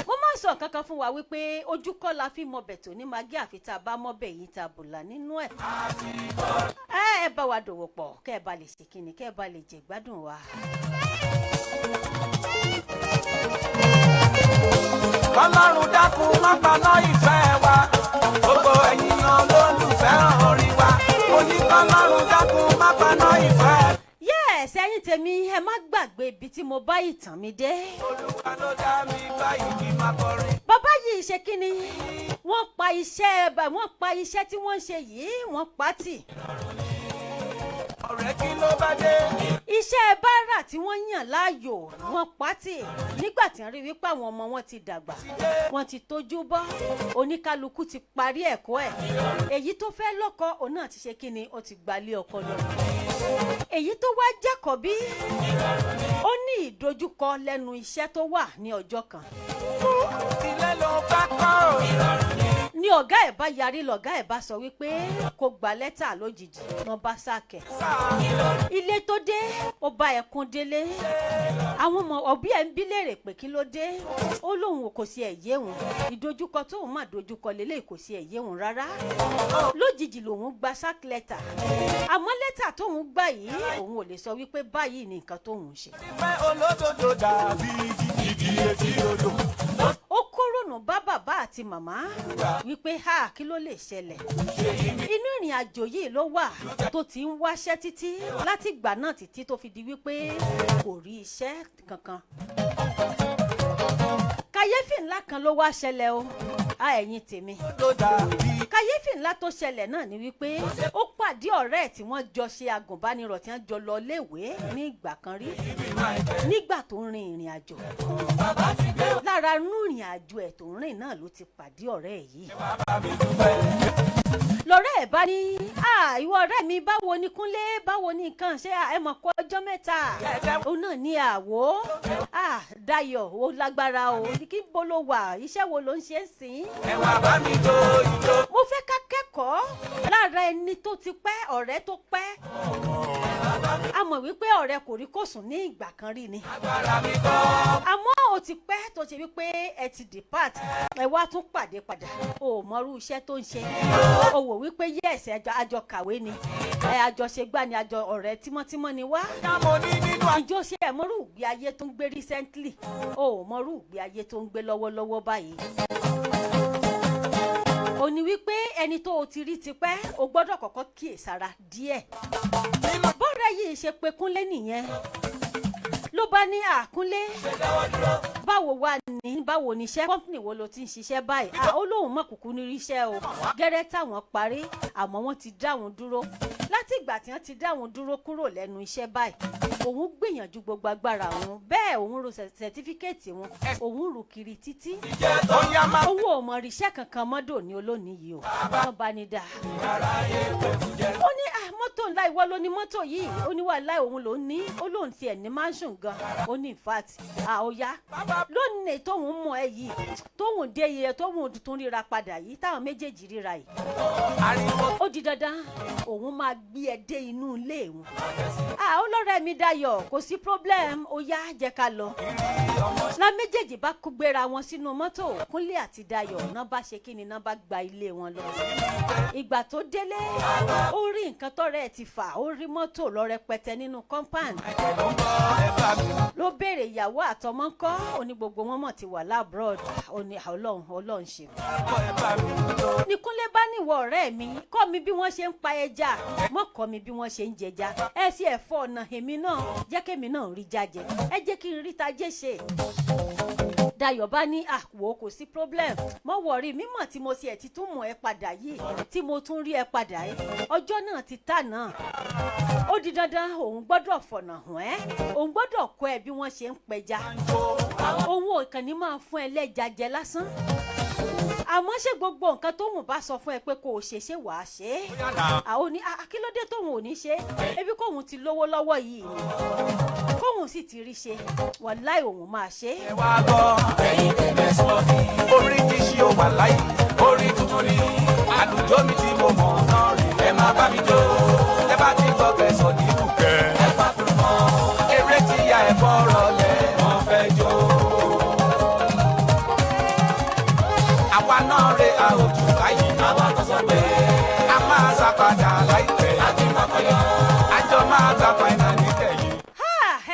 Mo máa sọ kankan fún wa wípé ojú kọ́ la fi mọbẹ̀ tó ní magi àfi tá a bá mọbẹ̀ yìí tá a bùlà nínú ẹ̀. Ẹ bá wa dòwò pọ̀ kẹ́ ẹ bá lè ṣe kíni kẹ́ ẹ bá lè jẹ gbádùn wa. Ọlọ́run dákun má paná ìfẹ́ wa, gbogbo ẹ̀yin olólùfẹ́ orin wa, Ọlọ́run dákun má paná ìfẹ́. Yes, ẹ̀yin tèmi ẹ má gbàgbé ibi tí mo bá ìtàn mi dé. Olúwa ló dá mi báyìí kí n máa kọrin. Bàbá yìí ṣe kíni? Wọ́n pa iṣẹ́ tí wọ́n ń ṣe yìí, wọ́n pa tì. Ọ̀rẹ́ kí ló bá dé? Iṣẹ́ báárà tí wọ́n yàn láàyò wọ́n pátì nígbà tí wọ́n rí wípé àwọn ọmọ wọn ti dàgbà, wọ́n ti tójú bọ́, oníkálukú ti parí ẹ̀kọ́ ẹ̀. Èyí tó fẹ́ lọ́kọ òun náà ti ṣe kíni, ó ti gbalé ọkọ lọ. Èyí tó wá jẹ́kọ̀ọ́bí ó ní ìdojúkọ lẹ́nu iṣẹ́ tó wà ní ọjọ́ kan. Ilé ló bá kọ́. Ní ọ̀gá ẹ̀ bá yarí lọ̀gá ẹ̀ bá sọ wípé kò gba lẹ́tà lójijì wọ́n bá sáàkẹ̀. Ilé tó dé ó bá ẹkún délé. Àwọn ọmọ òbí ẹ̀ ń bí léèrè pé kí ló dé. Ó lóun kò sí ẹ̀yẹ́ òun. Ìdojúkọ tóun máa dojúkọ lélẹ̀ kò sí ẹ̀yẹ́ òun rárá. Lójijì lòun gba sack letter. Àmọ́ lẹ́tà tóun gbà yìí òun ò lè sọ wípé báyìí ni nǹkan tóun ṣe. Ìfẹ́ olódodo dàbí igi etí odò. Ó kúrònù bá bàbá àti màmá wípé kí ló lè ṣẹlẹ̀. Inú ìrìn àjò yìí ló wà tó ti ń wáṣẹ́ títí láti ìgbà náà títí tó fi di wípé kò rí iṣẹ́ kankan. Kàyéfì ńlá kan ló wá ṣẹlẹ̀ o, ẹ̀yin tèmi. Kàyéfì ńlá tó ṣẹlẹ̀ náà ni wípé ó pàdé ọ̀rẹ́ ẹ̀ tí wọ́n jọ ṣe agùnbánirọ̀ tí wọ́n jọ lọ léèwé ní ìgbà kan rí nígbà tó ń rin ìrìn àjò. Lára inú ìrìn àjò ẹ̀ tó ń rìn náà ló ti pàdé ọ̀rẹ́ ẹ̀ yìí. Lọ́rẹ́ ẹ̀ bá ní ìwọ ọ̀rẹ́ mi báwo ni Kúnlé báwo ni nǹkan ṣe ẹ mọ̀ kó ọjọ́ mẹ́ta. Òun náà ní àwò Dayọ̀ ó lágbára o kí n bolo wà iṣẹ́ wo ló ń ṣe sìn. Ẹ wá bá mi jó ijó. Mo fẹ́ ká kẹ́kọ̀ọ́ lára ẹni tó ti pẹ́ ọ̀rẹ́ tó pẹ́. A mọ̀ wípé ọ̀rẹ́ kò rí kò sùn ní ìgbà kan rí ni. Àmọ́ ó ti pẹ́ tó ṣe wípé ẹ ti depart ẹ wá tún pàdé padà. O ò mọrú iṣẹ́ tó ń ṣe. O wò wípé yes àjọ kàwé ni àjọṣe gbá ni àjọ ọ̀rẹ́ tímọ́tímọ́ ni wá. Ìjọ ṣe ẹ̀ mọ́rú ìgbé ayé tó ń gbé recently. O ò mọrú ìgbé ayé tó ń gbé lọ́wọ́lọ́wọ́ báyìí. Ó ní wípé ẹni tó o ti rí tipẹ́ o gbọ́dọ̀ kọ́kọ́ kíyèsára díẹ̀. Bọ́ọ̀rẹ́ yìí ṣe pé Kúnlé nìyẹn ló bá ní Kúnlé báwo ni iṣẹ́ kọ́mpìnì wo ló ti ń ṣiṣẹ́ báyìí. Ó lóun mọ̀ kúkú ní iṣẹ́ o gẹ́rẹ́ táwọn parí àmọ́ wọ́n ti dá wọn dúró. Láti ìgbà tí wọ́n ti dá wọn dúró kúrò lẹ́nu iṣẹ́ báyìí òun gbìyànjú gbogbo agbára òun bẹ́ẹ̀ òun ro sẹ̀tífíkẹ́ẹ̀tì wọn òun rù kiri títí. Owó ọmọ ríṣẹ́ kankan mọ́dọ̀ ní olónìí yìí o wọ́n bá ní dáa. Ó ní mọ́tò ńlá ìwọ ló ní mọ́tò yìí ó ní wàhálà òun ló ní ó lóun tiẹ̀ ní mansion gan ó ní in fact ó yá lónìí tóun mọ ẹ yìí tóun dé iye tóun tuntun ríra padà yìí táwọn méjèèjì ríra yìí ó di dandan òun máa gbé ẹ dé inú ilé wọn. Olórẹ́ mi Dayọ̀ kò sí problem ó yá jẹ́ ká lọ. La méjèèjì bá kó gbéra wọn sínú mọ́tò Kúnlé àti Dayọ̀ náà bá ṣe kíni náà bá gba ilé wọn lọ. Ìgbà tó délé ó rí nǹkan tọ́rẹ́ ẹ̀ ti fà ó rí mọ́tò lọ rẹpẹtẹ nínú compound. Ló béèrè ìyàwó àtọmọ ńkọ́ ó ní gbogbo wọn mọ̀ ti wà labroad ó ní Ọlọ́run ṣe. Ní Kúnlé bá níwọ̀ ọ̀rẹ́ mi kọ́ mi bí wọ́n ṣe ń pa ẹja mọ́ kọ́ mi bí wọ́n ṣe ń jẹja ẹ sí ẹ̀fọ́ ọ̀nà èmi náà jẹ́ kémi náà rí jájẹ ẹ jẹ́ kí n rí tajé ṣe. Dayọ̀ bá ní àwò kò sí problem mo wọ̀rí mímọ̀ tí mo sì ẹ̀ ti tún mọ̀ ẹ́ padà yìí tí mo tún rí ẹ padà yìí ọjọ́ náà ti tà náà ó di dandan òun gbọ́dọ̀ fọ̀nà hàn ẹ́ òun gbọ́dọ̀ kọ́ ẹ bí wọ́n ṣe ń pẹja òun ò kàn ní máa fún ẹ lẹ́ja jẹ lásán àmọ́ ṣé gbogbo nǹkan tóun bá sọ fún ẹ pé kò ṣe ṣé wàá ṣe é àwọn ní akílódé tóun ò ní ṣe ebi kóun ti lówó lọ́wọ́ yìí ni kóun sì ti rí ṣe wàláì òun máa ṣe é. ẹ wá gbọ́ ẹ̀yin tẹ̀lé sọ orí tí ṣí ó wà láyé orí tuntun ni àlùjọ mi tí mo mọ̀ náà rí ẹ máa bá mi jó ẹ bá ti gbọ́ kẹsàn ní ìbùkẹ́ ẹ bá tó mọ́ eré tí ya ẹ bọ́rọ̀ lẹ̀ wọ́n fẹ́ jó. àwa náà rè àwòjù báyìí àwa tó sọ pé a máa ṣàpadà láìpẹ́ àti mọ́kànlá àjọ máa gba fàìnà nítẹ̀yìn.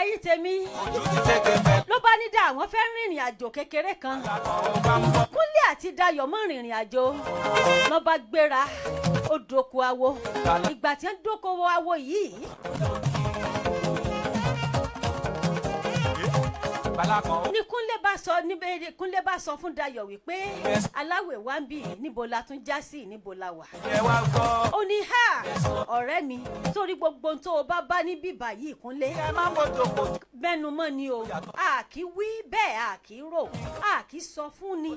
ẹ̀yin tèmi ojú ti tẹ́tẹ́ fẹ́. ló bá ní dá àwọn fẹ́ rìnrìn àjò kékeré kan Kúnlé àti Dayọ̀ mọ́ rìnrìn àjò ló bá gbéra ó dóko awo ìgbà tí ń dóko awo yìí ní Kúnlé bá sọ fún Dayọ̀ wípé aláwẹ̀ wá ń bì níbo la tún já sí níbo la wà. ó ní ọ̀rẹ́ mi torí gbogbo tó o bá ní bíbà yìí Kúnlé mẹ́nu mọ́ ni o a kì í wí bẹ́ẹ̀ a kì í rò a kì í sọ fún ni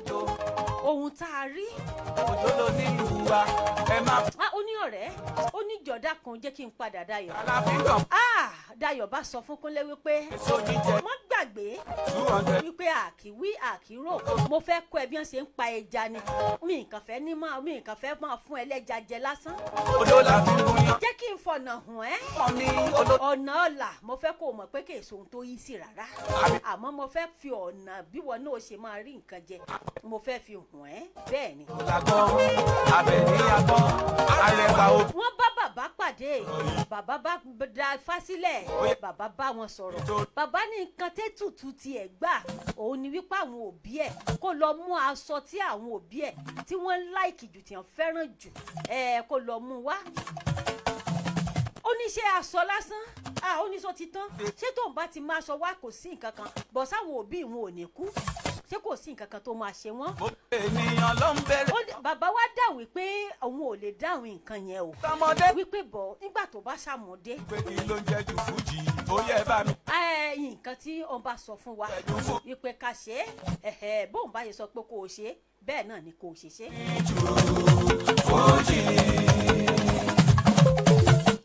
ohun tá a rí. òjò ló nílùú wa ẹ má. ó ní ọ̀rẹ́ ó ní jọ̀dá kan jẹ́ kí n padà Dayọ̀. Dayọ̀ bá sọ fún Kúnlé wípé má gbàgbé wípé àkíwí àkírò mo fẹ́ kọ́ ẹ bí wọ́n ṣe ń pa ẹja ni mi nǹkan fẹ́ máa fún ẹlẹ́ja jẹ lásán. jẹ́ kí n fọ̀nà hàn ẹ́ ọ̀nà ọ̀la mo fẹ́ kó o mọ̀ pé kì í sohun tó yí sí rárá àmọ́ mo fẹ́ fi ọ̀nà bí wọn náà ṣe máa rí nǹkan jẹ mo fẹ́ fi hàn ẹ́ bẹ́ẹ̀ ni. wọ́n bá bàbá pàdé bàbá bá da fásílẹ̀ bàbá bá wọn sọ̀rọ̀ bàbá ní nǹkan tẹ́tùtù tiẹ̀ gbà òun ni wípé àwọn òbí ẹ̀ kó lọ mú aṣọ tí àwọn òbí ẹ̀ tí wọ́n láìkì jù tí wọ́n fẹ́ràn jù kó lọ mú wá. ó ní ṣe aṣọ lásán ó ní sọ ti tán ṣé tóun bá ti máa aṣọ wá kò sí nǹkan kan bọ̀ sáwọn òbí wọn ò ní kú ṣé kò sí nǹkan kan tó máa ṣe wọ́n. ènìyàn ló ń bẹ̀rẹ̀. bàbá wa dáhùn wípé òun ò lè dáhùn nǹkan yẹn o. wípé bọ̀ nígbà tó bá ṣàmọ̀dé. pé kí ló ń jẹ́ jù fújì ó yẹ bá mi. nǹkan tí òun bá sọ fún wa wípé ká ṣe é bóun bá yẹ sọ pé kò ṣe bẹ́ẹ̀ náà ni kò ṣe ṣe.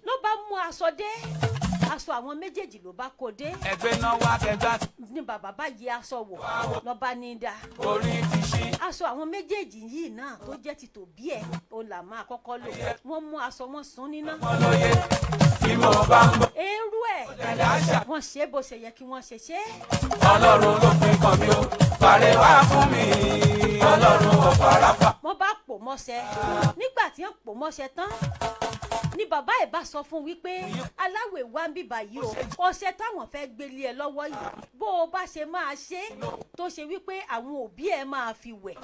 ló bá mú aṣọ dé aṣọ àwọn méjèèjì ló bá kó dé. ẹgbẹ́ náà wá kẹgbà. ní bàbá bá yẹ aṣọ wọ̀ lọ́ba ní dá. orí ti ṣí. aṣọ àwọn méjèèjì yìí náà tó jẹ́ ti tòbí ẹ̀ ó là máa kọ́kọ́ lò wọ́n mú aṣọ wọn sún níná. wọ́n lóye tí mo bá ń bọ̀. eérú ẹ̀ wọ́n ṣe bó ṣe yẹ kí wọ́n ṣe ṣe. ọlọ́run ló pín kan mi ó fàrẹ̀ wá fún mi ọlọ́run ò fara fà. wọ́n bá pò mọ́ṣẹ́ nígbà tí wọ́n pò mọ́ṣẹ́ tán ni bàbá ẹ̀ bá sọ fún wípé aláwẹ̀ wá ń bíbà yìí o ọṣẹ táwọn fẹ́ gbélé ẹ lọ́wọ́ yìí bó o bá ṣe máa ṣe tó ṣe wípé àwọn òbí ẹ máa fi wẹ̀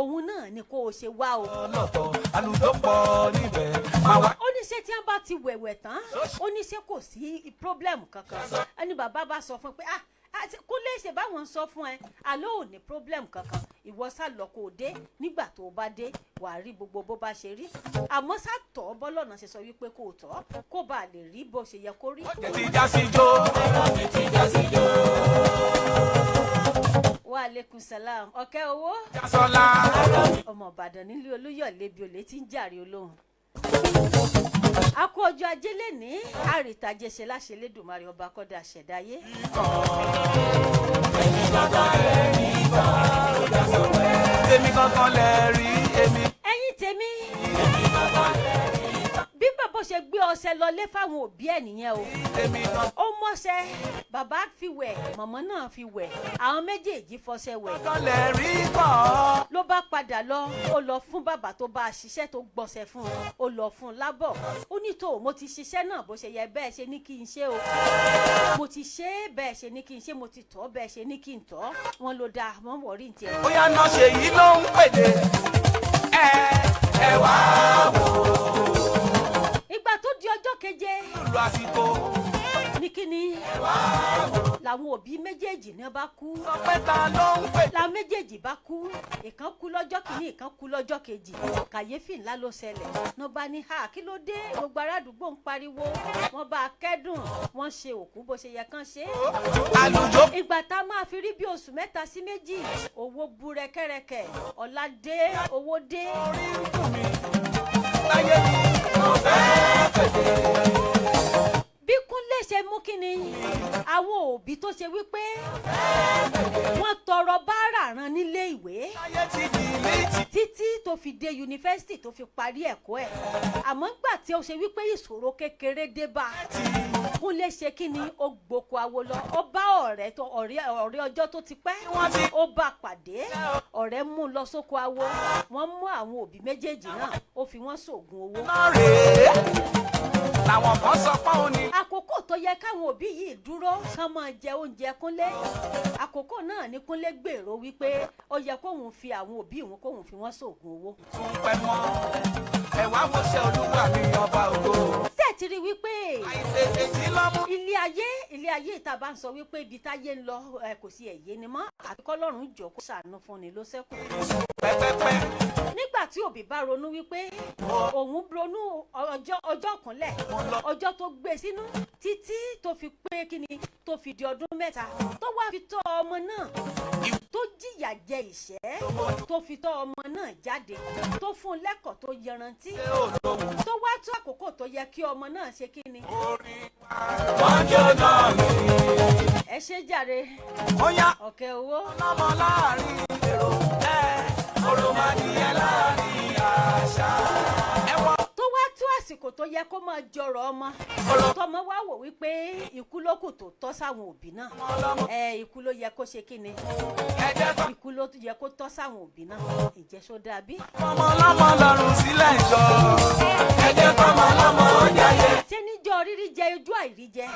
òun náà ni kó o ṣe wá o. lọ́tọ̀ àlùdópọ̀ níbẹ̀ máa wá. ó ní ṣé tí wọ́n bá ti wẹ̀wẹ̀ tán ó ní ṣé kò sí problem kankan ẹni bàbá bá sọ fún pé Kúnlé ṣe báwọn sọ fún ẹ àlọ́ ò ní problem kankan ìwọ sá lọ kó o dé nígbà tó o bá dé wàá rí gbogbo bó bá ṣe rí àmọ́ sá tọ́ bọ́lọ́nà ṣe sọ wípé kó o tọ́ kó bá lè rí bó ṣe yẹ kó rí. ti já sí jó. ti já sí jó. wa aleykum salam ọ̀kẹ́ owó. jásọ́lá. ọmọ Ìbàdàn nílé Olúyọ̀lé bí olè ti ń jàre olóhùn. a kú ọjọ́ ajé lè ní àrìtàjẹ ṣe láṣẹ lẹ́dùnmarè ọba kọ́dà ṣẹ̀dáyé. èmi kankan lè rí èmi. ẹ̀yin tèmi bí bàbá ṣe gbé ọṣẹ lọlé fáwọn òbí ẹ̀ nìyẹn o. ó mọṣẹ bàbá fi wẹ̀ mọ̀mọ́ náà fi wẹ̀ àwọn méjèèjì fọṣẹ wẹ̀. kankan lè rí kàn. ló bá padà lọ ó lọ fún bàbá tó bá a ṣiṣẹ́ tó gbọ̀nsẹ̀ fún un ó lọ fún un lábọ̀ ó ní tó mo ti ṣiṣẹ́ náà bó ṣe yẹ bẹ́ẹ̀ ṣe ní kí n ṣe o mo ti ṣe é bẹ́ẹ̀ ṣe ní kí n ṣe mo ti tọ́ bẹ́ẹ̀ ṣe ní kí n tọ́ wọn ló dáa wọ́n wọ̀rí ní tiẹ̀. bóyá náà ṣe yìí ló ń pèdè ẹ wá wò. ìgbà tó di ọjọ́ keje lù àsìkò. ní kíni làwọn òbí méjèèjì ní bá kú. sọ pé ta ló ń pè. la méjèèjì bá kú, ìkan kú lọ́jọ́ kìíní, ìkan kú lọ́jọ́ kejì. Kàyéfì ńlá ló ṣẹlẹ̀. Ní bá ní ha kí ló dé, gbogbo ará àdúgbò ń pariwo, wọ́n bá kẹ́dùn, wọ́n ṣe òkú bó ṣe yẹ kán ṣe. àlùjọ. Ìgbà tá a máa fi rí bí oṣù mẹ́ta sí méjì, owó bú rẹ́kẹ́rẹ́kẹ́, ọ̀la dé, owó dé. orí ń dùn mí. láyé mi mo fẹ́ fèdè. Bí Kúnlé ṣe mú kíni, àwọn òbí tó ṣe wípé wọ́n tọrọ báárà ran nílé ìwé láyé ti di létí. títí tó fi dé yunifásitì tó fi parí ẹ̀kọ́ ẹ̀. Àmọ́ ńgbà tí ó ṣe wípé ìṣòro kékeré dé bá, Kúnlé ṣe kíni, ó gboko awo lọ, ó bá ọ̀rẹ́ ọjọ́ tó ti pẹ́, ó bá pàdé, ọ̀rẹ́ mú lọ sóko awo, wọ́n mú àwọn òbí méjèèjì náà, ó fi wọ́n ṣògùn owó. náà rèé làwọn kan sọ pé òun ni. Àkókò tó yẹ káwọn òbí yìí dúró kán máa jẹ oúnjẹ Kúnlé, àkókò náà ni Kúnlé gbèrò wípé ó yẹ kóun fi àwọn òbí òun kóun fi wọ́n ṣògùn owó. tún pẹ́ mọ́ ẹ wá mo ṣe Olúwa mi ọba ògo. Ṣé ẹ ti rí wípé àìtètè jí lọ́mú. ilé ayé ìta bá ń sọ wípé ibi táyé ń lọ kò sí ẹ̀yẹ ni mọ́, àti kọ́lọ́run jọ kó ṣàánú fún ni ló ṣẹ́kù. pẹ́pẹ́pẹ́. Nígbà tí òbí bá ronú wípé òun ronú ọjọ́ kúnlẹ̀, ọjọ́ tó gbé sínú títí tó fi pé kíni, tó fi di ọdún mẹ́ta, tó wá fi tọ́ ọmọ náà, tó jìyà jẹ ìṣẹ́, tó fi tọ́ ọmọ náà jáde, tó fún un lẹ́kọ̀ọ́ tó yanrantí, tó wá tó àkókò tó yẹ kí ọmọ náà ṣe kíni. wọ́n jóná mi. Ẹ ṣe jàre. ó yá Ọ̀kẹ́ owó. lọ́mọ láàrin èrò òròmọdìyẹ láàrin àṣà. ẹ̀wọ̀n Tó wá tó àsìkò tó yẹ kó máa jọrọ ọmọ, tọmọ wá wò wípé ikú ló kù tó tọ́ sáwọn òbí náà. Ikú ló yẹ kó ṣe kíni, ẹ̀jẹ̀ kan. ikú ló yẹ kó tọ́ sáwọn òbí náà. Ìjẹ́sọ́ dàbí. ọmọ lọ́mọ lọ́rùn sílẹ̀ jọ. ẹ̀jẹ̀ kọ́mọ lọ́mọ ó jayé. Ṣé níjọ́ rírí jẹ ojú àìrí jẹ,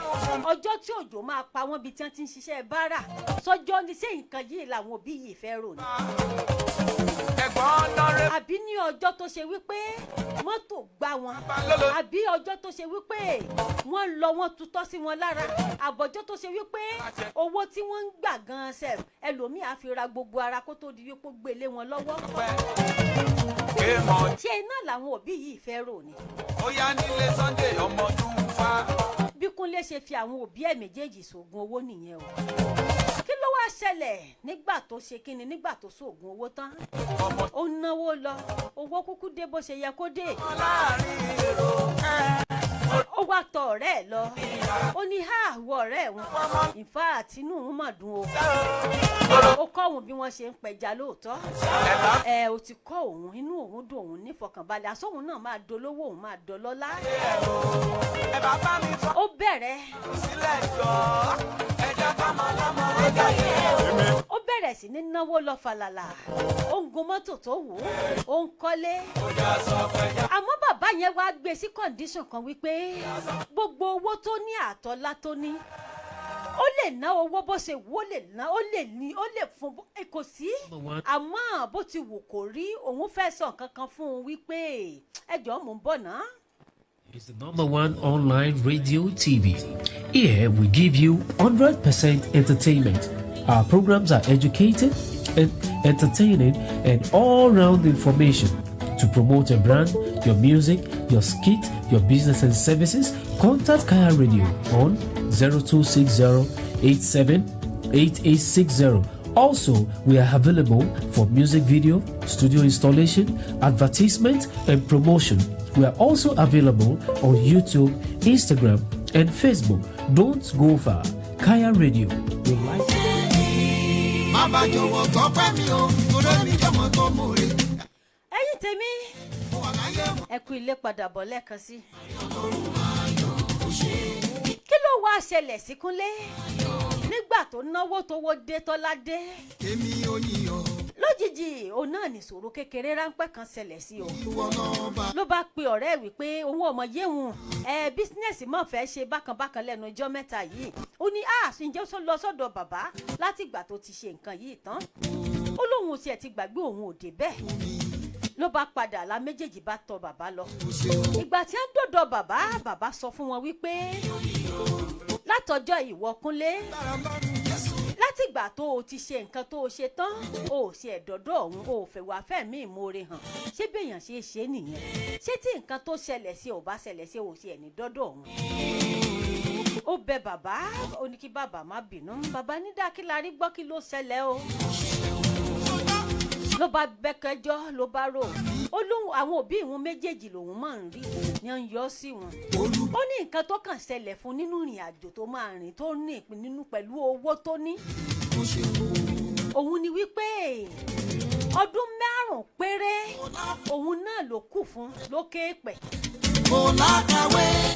ọjọ́ tí òjò máa pa wọ́n bí tí wọ́n ti ń ṣiṣẹ́ báárà, sọ́jọ́ ni ṣé nǹkan yìí làwọn òbí yìí fẹ́ rò ní. ẹ̀gbọ́n lọ́rẹ́. Àbí ní ọjọ́ tó ṣe wípé mọ́tò gbá wọn, àbí ọjọ́ tó ṣe wípé wọ́n lọ wọ́n tutọ́ sí wọn lára, àbọ̀jọ́ tó ṣe wípé owó tí wọ́n ń gbà gan-an sẹ̀ ẹlòmíì á fi ra gbogbo ara kó tó di wípé gbélé wọn lọ́wọ́. kéèmọ̀ Ṣé iná làwọn òbí yìí fẹ́ rò ní? ó yá nílé Sunday ọmọ ọdún fa. Bí Kúnlé ṣe fi àwọn òbí ẹ̀ méjèèjì ṣògùn owó nìyẹn o. Kí ló wá ṣẹlẹ̀ nígbà tó ṣe kíni, nígbà tó ṣògùn owó tán? Ó náwó lọ, owó kúkú dé bó ṣe yẹ kó dé. láàrin èrò Ó wá tọ ọ̀rẹ́ ẹ̀ lọ, ó ní ha wọ ọ̀rẹ́ wọn, ìfà àtinú òun mà dùn o. Ó kọ́ òun bí wọ́n ṣe ń pẹja lóòótọ́. Ó ti kọ́ òun, inú òun dùn, òun nífọ̀kànbalẹ̀, àsóhun náà máa dolówó, òun máa dọlọ́lá. ẹ bàbá mi fọ́ Ó bẹ̀rẹ̀ sílẹ̀ jọ. ẹ̀jẹ̀ kọ́mọ lọ́mọ ó jayé. ó bẹ̀rẹ̀ sí ní náwó lọ falala, ó ń gun mọ́tò tó wù ú, ó ń kọ́lé. Àmọ́ bàbá yẹn wá gbé sí kọ̀ǹdíṣàn kan wípé gbogbo owó tó ní àtọ́lá tó ní, ó lè ná owó bó ṣe wù, ó lè ná, ó lè ní, ó lè fún, kò sí. Àmọ́ bó ti wù kó rí, òun fẹ́ sọ nǹkan kan fún un wípé ẹjọ́ mò ń bọ̀ náà. It's the #1 online radio TV. Here we give you 100% entertainment. Our programs are educative, entertaining, and all-round information. To promote your brand, your music, your skit, your business and services, contact Kaya Radio on 0260-878860. Also, we are available for music video, studio installation, advertisement, and promotion. We are also available on YouTube, Instagram, and Facebook. Don't go far. Kaya Radio. We like it. Bàbá jọ̀wọ́ tọ́pẹ́ mi o, torí mi jọmọ tó mú rí. Ẹ̀yin tèmi, ẹ kú ilé padà bọ̀ lẹ́ẹ̀kan sí. Kí ló wá ṣẹlẹ̀ sí Kúnlé nígbà tó náwó tówó dé tọ́lá dé? Èmi ò yíyan, Lójijì òun náà nìṣòro kékeré ráńpẹ́ kan ṣẹlẹ̀ sí o. ìwọ náà bá. Ló bá pe ọ̀rẹ́ ẹ̀ wípé òun ọmọ yéhùn bísínẹ́sì mọ̀ fẹ́ ṣe bákanbákan lẹ́nu ọjọ́ mẹ́ta yìí. Ó ní ǹjẹ́ ó lọ sọ́dọ̀ bàbá láti ìgbà tó ti ṣe nǹkan yìí tán. Ó lóun tiẹ̀ ti gbàgbé òun òde bẹ́ẹ̀. Ló bá padà, la méjèèjì bá tọ bàbá lọ. Ìgbà tí wọ́n dọ̀dọ̀ bàbá sọ fún wọn wípé látọjọ́ ìwọ Kúnlé látìgbà tó o ti ṣe nǹkan tó o ṣe tán o ò ṣe ẹ̀dọ́dọ̀ ọ̀hún o ò fẹ́ wá fẹ́mi ìmoore hàn ṣé béèyàn ṣe é ṣe nìyẹn ṣé tí nǹkan tó ṣẹlẹ̀ sí ò bá ṣẹlẹ̀ sí ò ṣe ẹ̀ ní dọ́dọ̀ ọ̀hún. ó bẹ bàbá ó ní kí bàbá má bínú bàbá ní dákìlárí gbọ́ kí ló ṣẹlẹ̀ o ló bá bẹ́kẹ́jọ́ ló bá rò ó lóhùn àwọn òbí ìwọn méjèèjì lòun máa ń rí ni ó ń yọ sí wọn ó ní nǹkan tó kàn ṣẹlẹ̀ fún nínú ìrìn àjò tó máa rìn tó ní ìpín nínú pẹ̀lú owó tó ní òun ni wípé ọdún 5 péré òun náà ló kù fún lókè pẹ̀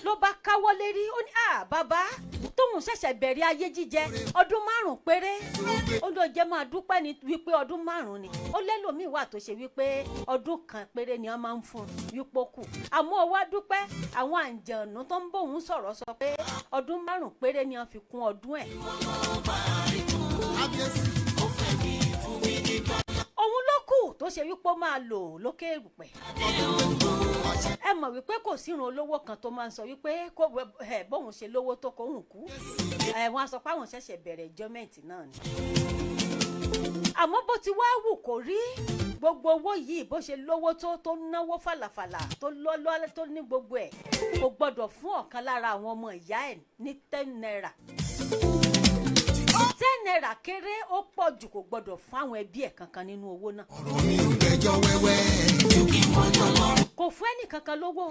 ló bá káwọ́ lérí ó ní bàbá tóun ṣẹ̀ṣẹ̀ bẹ̀rẹ̀ ayé jíjẹ ọdún 5 péré ó ló jẹ́ máa dúpẹ́ ní wípé ọdún 5 ni ó lẹ́lòmíì wà tó ṣe wípé ọdún kan péré ni wọ́n máa ń fún wípé kù àmọ́ wá dúpẹ́ àwọn àǹjẹ̀nù tó ń bóun sọ̀rọ̀ sọ pé ọdún 5 péré ni wọ́n fi kún ọdún ẹ̀. òun ló kù tó ṣe wípé ó máa lò lókè èrùpẹ̀ ẹ mọ̀ wípé kò sírun olówó kan tó máa ń sọ wípé bóun ṣe lówó tó kóhùn kú wọ́n á sọ pé àwọn ṣẹ̀ṣẹ̀ bẹ̀rẹ̀ enjoyment náà ni àmọ́ bó ti wá wù kó rí gbogbo owó yìí bó ṣe lówó tó náwó fàlàfàlà tó lọ́lọ́ tó ní gbogbo ẹ̀ kò gbọ́dọ̀ fún ọ̀kan lára àwọn ọmọ ìyá ẹ̀ ní 10 naira 10 naira kéré ó pọ̀ jù kò gbọ́dọ̀ fún àwọn ẹbí ẹ̀ kankan nínú owó náà. ọ̀rọ̀ mi ò gbẹ́jọ́ wẹ́wẹ́ ju kí wọ́n jọ lọ. kò fún ẹnì kankan lówó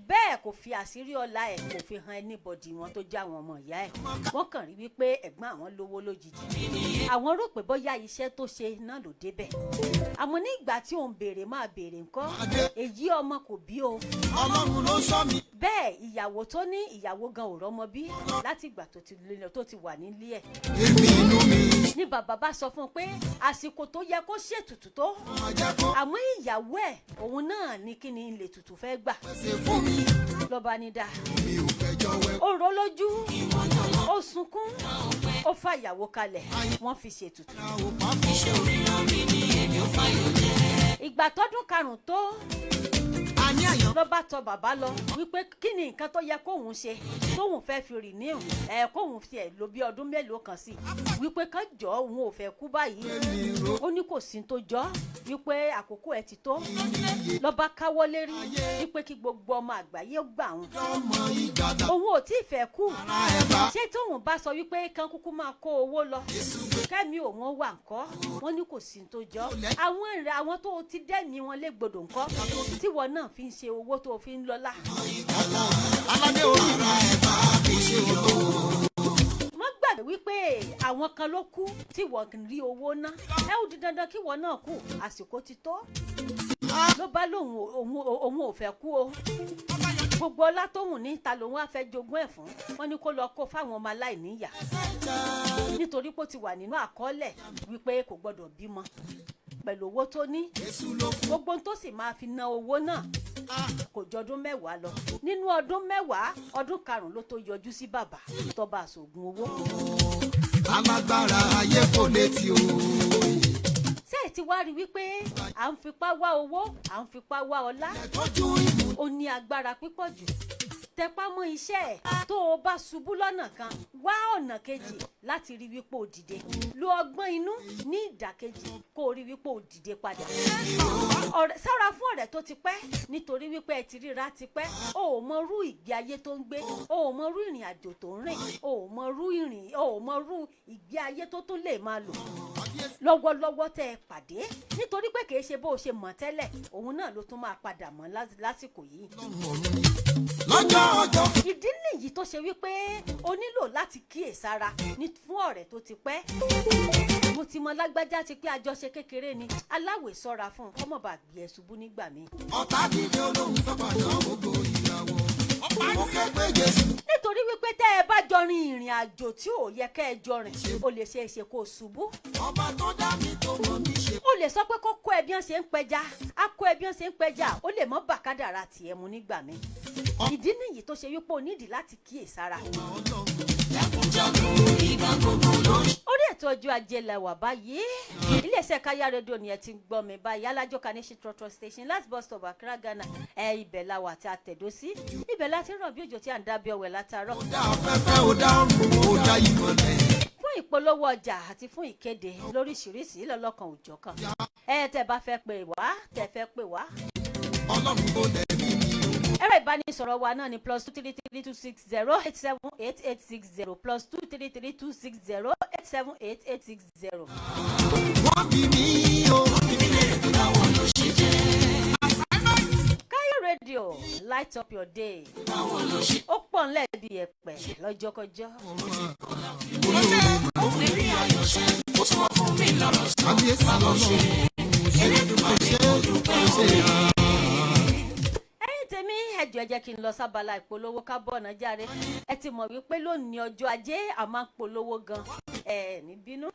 bẹ́ẹ̀ kò fi àṣírí ọlá ẹ̀ kò fi hàn anybody wọn tó já àwọn ọmọ ìyá ẹ̀ wọ́n kàn rí wípé ẹ̀gbọ́n àwọn lówó lójijì àwọn rò pé bóyá iṣẹ́ tó ṣe náà ló débẹ̀ àmọ́ ní ìgbà tí òun béèrè máa béèrè nǹkan èyí ọmọ kò bí o ọlọ́run ló sọ mi. bẹ́ẹ̀ ìyàwó tó ní ìyàwó gan ò rọ́mọ bí láti ìgbà tó ti wà nílé ẹ̀ èmi inú mi. ní bàbá bá sọ fún un pé àsìkò tó yẹ kó ṣètùtù tó àmọ́ ìyàwó ẹ̀ òun náà ní kí ni ilé tutù fẹ́ gbà lọ́ba ní dáa mi ò gbẹ́jọ́ wẹ́wẹ́. ó rọ́ lójú ó sunkún ó fa ìyàwó kalẹ̀ wọ́n fi ṣètùtù. ìgbà tọ́dún 5 tó ló bá tọ bàbá lọ wípé kí ni nǹkan tó yẹ kóun ṣe tóun fẹ́ fi rìn ní kóun fi ẹ̀ lò bí ọdún mélòó kan sí wípé kán jọ òun ò fẹ́ kú báyìí ó ní kò sí tó jọ wípé àkókò ẹ̀ ti tó ló bá káwọ́ lérí wípé kí gbogbo ọmọ àgbáyé gbà wọn òun ò tí ì fẹ́ kú ṣé tóun bá sọ wípé kán kúkú máa kó owó lọ kẹ́mi òun wà ńkọ́ wọ́n ní kò sí tó jọ àwọn tó ti dẹ́mi wọn légbodò ńkọ́ tíwọ náà fi ń ṣe owó tó fi ń lọ́lá. aládé orí ara ẹ̀ bá fi ṣe olówó. wọ́n gbàgbé wípé àwọn kan ló kú tí wọ́n rí owó ná ẹ ò di dandan kí wọ́n náà kú àsìkò ti tó ló bá lóun ò fẹ́ kú o gbogbo ọlá tóhùn níta lòun á fẹ́ jogún ẹ̀ fún wọn ní kó lọ kó fáwọn ọmọ aláìníyà nítorí pé ó ti wà nínú àkọọ́lẹ̀ wípé kò gbọ́dọ̀ bímọ pẹ̀lú owó tó ní gbogbo tó sì máa fi ná owó náà kò jọdún 10 lọ nínú ọdún 10 ọdún 5 ló tó yọjú sí bàbá tó bá aṣògùn owó. alágbára ayé kò létí o. ṣé ẹ ti wá rí wípé à ń fipá wá owó à ń fipá wá ọlá ó ní agbára pípọ̀ jù tẹpá mọ́ iṣẹ́ ẹ̀ tó o bá ṣubú lọ́nà kan wá ọ̀nà kejì láti rí wípé o dìde lo ọgbọ́n inú ní ìdàkejì kó o rí wípé o dìde padà sára fún ọ̀rẹ́ tó ti pẹ́ nítorí wípé ẹ ti ríra ti pẹ́ o ò mọ rú ìgbé ayé tó ń gbé o ò mọ rú ìrìn àjò tó ń rìn o ò mọ rú ìgbé ayé tó tún lè máa lò lọ́wọ́lọ́wọ́ tẹ́ ẹ pàdé nítorí pé kìí ṣe bó o ṣe mọ̀ tẹ́lẹ̀ òun náà ló tún máa padà mọ́ lásìkò yìí. lọ́jọ́ ọjọ́. ìdí nìyí tó ṣe wípé o nílò láti kíyèsára ní fún ọ̀rẹ́ tó ti pẹ́. mo ti mọ lágbájá ti pé àjọṣe kékeré ni aláwẹ̀ sọ́ra fún un kọ́mọ̀ bá gbé ẹ ṣubú nígbà míì. ọ̀tá dídé olóhùn fọ́pàdà gbogbo ìyàwó. ó kẹ́gbẹ́ Jésù. nítorí wípé tẹ́ ẹ bá jọ rin ìrìn àjò tí ò yẹ kẹ́ ẹ jọ rìn o lè ṣe é ṣe kó o ṣubú. ọba tó dá mi tó mọ mi ṣe. o lè sọ pé kó kó ẹbí ọ̀n ṣe ń pẹja á kó ẹbí ọ̀n ṣe ń pẹja ó lè mọ́ bàkádàrà tiẹ̀ mu nígbà míì. ìdí nìyí tó ṣe wípé o nídìí láti kíyèsára. orí ètò ètò ọjọ́ ajé la wà báyìí iléeṣẹ́ káyà rédíò ni ẹ ti ń gbọ́ mi báyìí alájọ kaneshi trotro station last bus stop Accra Ghana ibẹ̀ la wà tí a tẹ̀dó sí ibẹ̀ láti ràn bí òjò tí à ń dábẹ́ ọ̀wẹ̀ látàárọ̀. Fún ìpolówó ọjà àti fún ìkéde lóríṣiríṣi lọ́lọ́kan òjọ̀kan tẹ́ bá fẹ́ pè wá ẹ̀rọ ìbánisọ̀rọ̀ wa náà ni +23326087860 +23326087860. wọ́n bí mi o. Káyọ̀ rédíò light up your day ó pọ̀ ńlẹ̀ bí ẹ̀pẹ̀ lọ́jọ́kọjọ́. Tèmi ẹjọ́ ẹ jẹ́ kí n lọ sábàlá ìpolówó kábọ̀nà járe ẹ ti mọ̀ wípé lónìí ọjọ́ ajé a máa ń polówó gan ní bínú.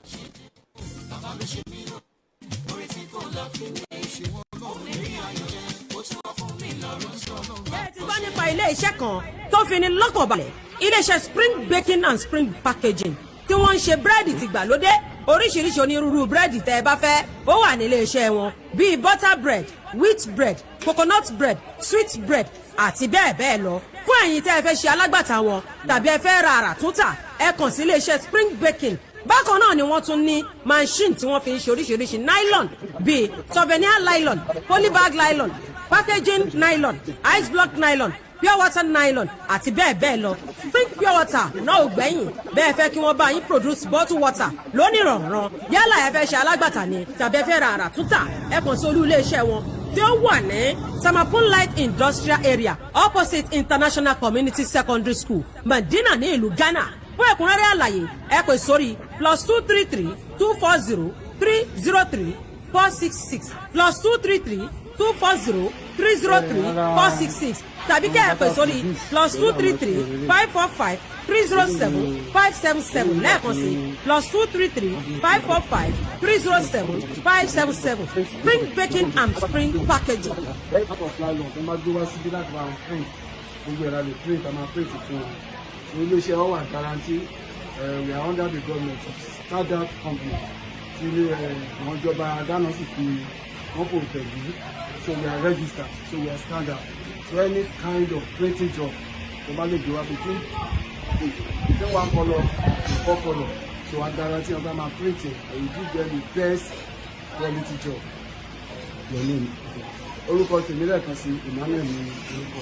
ẹ ti gbọ́ nípa ilé iṣẹ́ kan tó fi ní lọ́kàn balẹ̀ iléeṣẹ́ Spring Baking and Spring Packaging tí wọ́n ń ṣe búrẹ́dì tìgbàlódé oríṣiríṣi onírúurú búrẹ́dì tẹ́ ẹ bá fẹ́ ó wà nílé iṣẹ́ wọn bíi butter bread wheat bread coconut bread sweet bread àti bẹ́ẹ̀ bẹ́ẹ̀ lọ fún ẹ̀yin tẹ́ ẹ fẹ́ ṣe alágbàtà wọn tàbí ẹ fẹ́ ra àrà túntà ẹ kàn sí iléeṣẹ́ Spring Baking bákan náà ni wọ́n tún ní machine tí wọ́n fi ń ṣe oríṣiríṣi nylon bíi souvenir nylon polybag nylon packaging nylon ice block nylon pure water nylon àti bẹ́ẹ̀ bẹ́ẹ̀ lọ Spring pure water náà ò gbẹ́yìn bẹ́ẹ̀ fẹ́ kí wọ́n bá yín produce bottle water lónìrànràn yálà ẹ fẹ́ ṣe alágbàtà ni tàbí ẹ fẹ́ ra àrà túntà ẹ kàn sí olú iléeṣẹ́ wọn tí ó wà ní Samapun Light Industrial Area opposite International Community Secondary School Medina ní ìlú Ghana fún ẹ̀kúnrẹ́rẹ́ àlàyé ẹ pè sórí +233-240-303-466 +233-240-303-466 tàbí kẹ́ ẹ pè sórí +233-545-307-577 lẹ́ẹ̀kan sí +233-545-307-577 Spring Baking and Spring Packaging. Iléeṣẹ́ wa wà guarantee we are under the government standard company tí àwọn ìjọba Ghana sì fi wọ́n kò tẹ̀lé so we are registered so we are standard so any kind of printing job tó bá lè gbé wa between one colour to 4 colour so I guarantee ọba máa print it and you give them the best quality job. Your name orúkọ tèmi lẹ́ẹ̀kan sí Emmanuel ní orúkọ.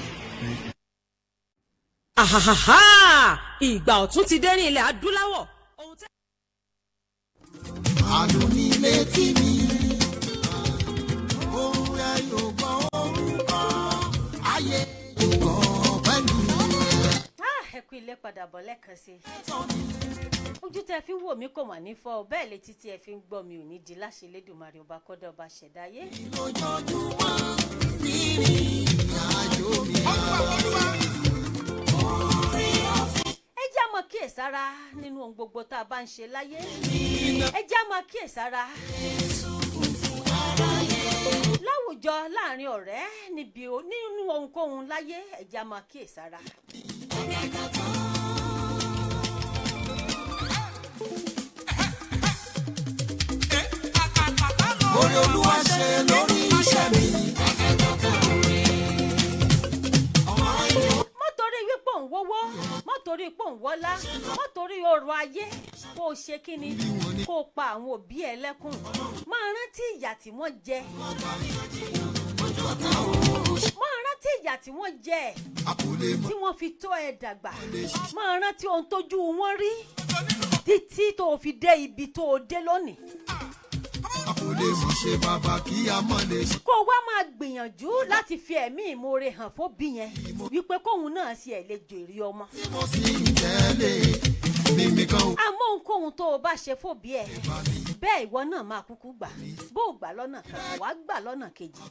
Ahahaha! Ìgbà ọ̀tún ti dé ní ilẹ̀ adúláwọ̀. àdùnní létí mi ohun ẹ yóò gbọ́ orúkọ ayé yóò gbọ́ pẹ̀lú rẹ̀. Ẹ kú ilé padà bọ̀ lẹ́ẹ̀kan sí i. Ojú tẹ fi ń wò mí kò mà ní fọ́ bẹ́ẹ̀ létí tí ẹ fi ń gbọ́ mi ò ní di láṣẹ Elédùmarè ọba kọ́dá ọba ṣẹ̀dáyé. lójoojúmọ́ nínú ìrìnàjò mi. Ẹ jẹ́ á máa kíyèsára nínú ohun gbogbo tá a bá ń ṣe láyé. Ẹ jẹ́ á máa kíyèsára láwùjọ láàrin ọ̀rẹ́ nínú ohunkóhun láyé ẹ jẹ́ á máa kíyèsára. orí Olúwa ṣe lórí iṣẹ́ mi. Mọ́tòrí wípé òun wówó mọ́tòrí pé òun wọ́lá mọ́tòrí ọrọ̀ ayé kó o ṣe kíni kó o pa àwọn òbí ẹ lẹ́kùn máa rántí ìyà tí wọ́n jẹ máa rántí ìyà tí wọ́n jẹ tí wọ́n fi tọ́ ẹ dàgbà máa rántí ohun tójú wọn rí títí tó o fi dé ibi tó o dé lónìí. a kò lè mọ̀ ṣe bàbá kí a mọ̀ lè ṣe. Kó wá máa gbìyànjú láti fi ẹ̀mí ìmoore hàn fóbi yẹn wípé kóhun náà ṣe ẹ̀ lè jèrè ọmọ. tí mo sì ń tẹ́lẹ̀ mímí kan ò. Àmọ́ ohunkóhun tó o bá ṣe fóbi ẹ̀ bẹ́ẹ̀ ìwọ náà máa kúkú gbà bó o gbà lọ́nà kan wàá gbà lọ́nà kejì.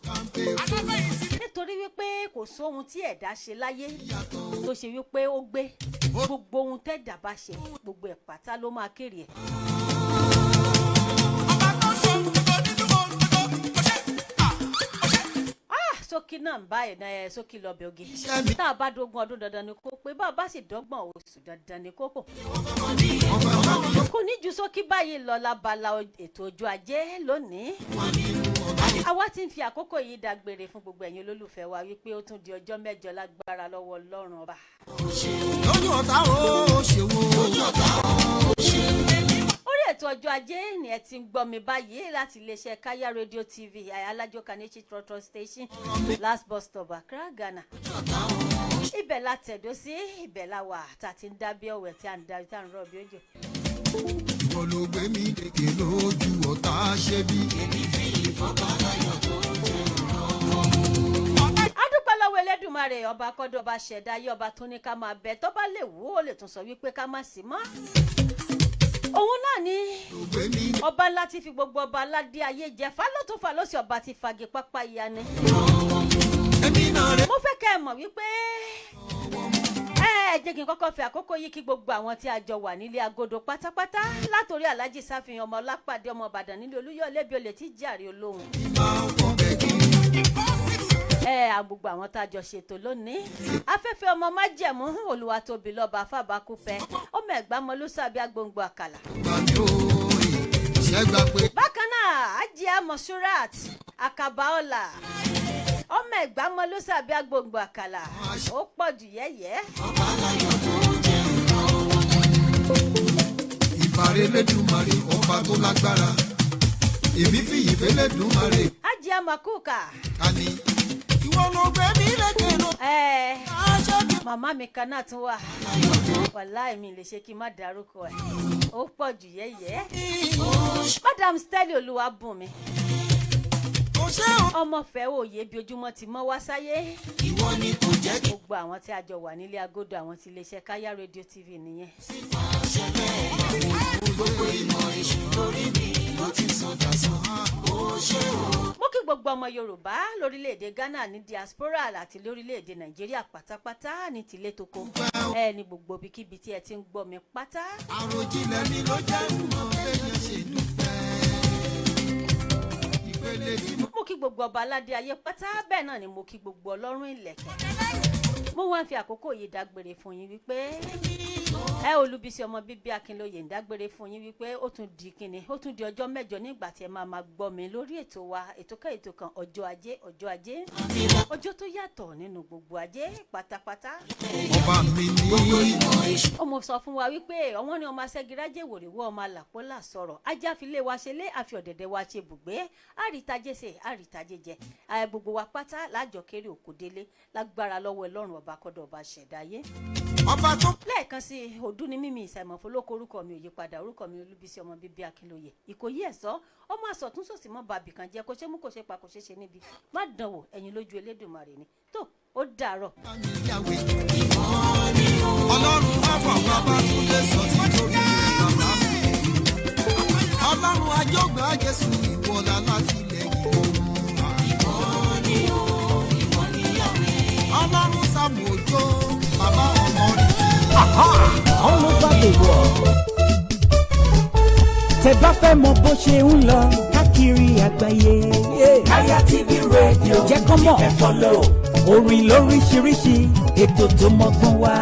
Nítorí wípé kò sóhun tí ẹ̀dá ṣe láyé tó ṣe wípé ó gbé gbogbo ohun tẹ́dá bá ṣe gbogbo ẹ̀ pátá ló máa kéré ẹ̀. sókí náà báyìí náà sókí lọ bẹ oge tá a bá dógún ọdún dandan ni kó pé bá a bá sì dọ́gbọ̀n oṣù dandan ni kó pò kò ní ju sókí báyìí lọ lábala ètò ọjọ́ ajé lónìí àwa ti ń fi àkókò yìí dágbére fún gbogbo ẹ̀yin olólùfẹ́ wa wípé ó tún di ọjọ́ mẹ́jọ lágbára lọ́wọ́ Ọlọ́run ọba. lójú ọ̀tá ó ṣe wo lójú ọ̀tá ó ṣe. orí ètò ọjọ́ ajé ni ẹ ti ń gbọ́ mi báyìí láti iléeṣẹ́ Kaya Radio TV Alájọ Kanechi Trotro Station last bus stop Accra Ghana. ibẹ̀ la tẹ̀dó sí ibẹ̀ la wà tá a ti ń dábí ọ̀wẹ̀ tí a ń darí tá a ń rọ̀ bí òjò. ìwọ ló gbé mi lékè lójú ọ̀tá ṣe bí. èmi fi ìfọ̀kànláyọ̀ tó jẹ́ adúpẹ́ lọ́wọ́ Elédùmarè ọba kọ́dọ̀ ọba ṣẹ̀dá ayé ọba tó ní ká máa bẹ tó bá lè wú ó lè tún sọ wípé ká má sí mọ́. òun náà ni ọba ńlá ti fi gbogbo ọba aládé ayé jẹ fálọ́tún fálọ́sì ọba ti fagi pápá ìyá ni. mo fẹ́ kẹ́ ẹ mọ̀ wípé ẹ jẹ́ kí n kọ́kọ́ fi àkókò yìí kí gbogbo àwọn tí a jọ wà nílé agodo pátápátá látòrí Alhaji Sáfihàn ọmọ Ọlápàdé ọmọ Ìbàdàn nílé Olúyọ̀lé bí olè tí jàre olóhùn. Gbogbo àwọn tá a jọ ṣètò lónìí afẹ́fẹ́ ọmọ májẹ̀mú Olúwatóbi lọ́ba fàbákúfẹ́ ọmọ ẹ̀gbámọlúsàbí agbóngbò àkàlà. bákan náà Ajia Monsurat Akabaola ọmọ ẹ̀gbámọlúsàbí agbóngbò àkàlà ó pọ̀ jù yẹ́yẹ́. ìbàrẹ̀ lẹ́dùnmarè ọba tó lágbára èmi fi ìfẹ́ lẹ́dùnmarè. Ajia Makuka. kàní ìwọ ló gbé mi lékè lọ. màmá mi kan náà tún wà wàláì mi lè ṣe kí n má dárúkọ ẹ̀ ó pọ̀ jù yẹ́yẹ́. Madam Stella Olúwabùnmi ọmọfẹ́ òye bí ojúmọ́ ti mọ́ wá sáyé. ìwọ ni kò jẹ́ kí. gbogbo àwọn tí a jọ wà nílé agodo àwọn tí iléeṣẹ́ Kaya Radio TV nìyẹn. gbogbo ìmọ̀ èṣù lórí mi ló ti sọdá sàn ó ṣe o. mo kí gbogbo ọmọ Yorùbá lórílẹ̀‐èdè Ghana ní diaspora àti lórílẹ̀‐èdè Nàìjíríà pátápátá ní tìlé toko ní gbogbo ibikíbi tí ẹ ti ń gbọ́ mi pátá. àròjinlẹ̀ mi ló jẹ́ ìmọ̀ bẹ́ẹ̀ ṣe dúpẹ́. ìpele tí mo kí gbogbo ọba aládé ayé pátá bẹ́ẹ̀ náà ni mo kí gbogbo ọlọ́run ìlẹ̀kẹ̀. mo wá ń fi àkókò yìí dágbére fún yín wípé Olúbísí ọmọ bíbí Akinloye ń dágbére fún yín wípé ó tún di ọjọ́ mẹ́jọ nígbà tí ẹ máa gbọ́ mi lórí ètò wa ètò kan ọjọ́ ajé ọjọ́ tó yàtọ̀ nínú gbogbo ajé pátápátá. ọba mi ní ìmọ̀ èṣù. ọmọ sọ fún wa wípé ọwọ́n ni ọmọ asẹ́girajé wòrìwọ́ ọmọ àlàpọ́là sọ̀rọ̀ ajá fi lé wa ṣe lé àfi ọ̀dẹ̀dẹ̀ wa ṣe bùgbé àrítajé ṣe àrítajé jẹ gbogbo wa pátá lájọ kéré òkú délé lágbára lọ́wọ́ Ọlọ́run ọba kọ́dọ̀ ọba ṣẹ̀dáyé. ọba tó. lẹ́ẹ̀kan sí ọdún ní mímí ìsàìmọ̀fólókò orúkọ mi ò yí padà orúkọ mi Olúbísí ọmọ bíbí Akinloye Ìkòyí ẹ̀sọ́ ọmọ àsọ̀túnṣòsì mọ́ bàbí kan jẹ́ kó ṣe mú kó ṣe pa kó ṣe ṣe níbi má dánwò ẹ̀yin lójú Elédùmarè ni tó ó dàárọ̀. ọlọ́run àbọ̀ bàbá tún lè sọ títorí bàbá mi. ọlọ́run àjọgbà Jésù ìwọlá láti lẹ́yìn ọlọ́run Sámù Òjó bàbá ọmọ rẹ̀. all over the world. tẹ́ bá fẹ́ mọ bó ṣe ń lọ káàkiri àgbáyé. Kaya TV Radio jẹ́ kọ́ mọ̀ ẹ follow. orin lóríṣiríṣi ètò tó mọ́gbọ́n wá.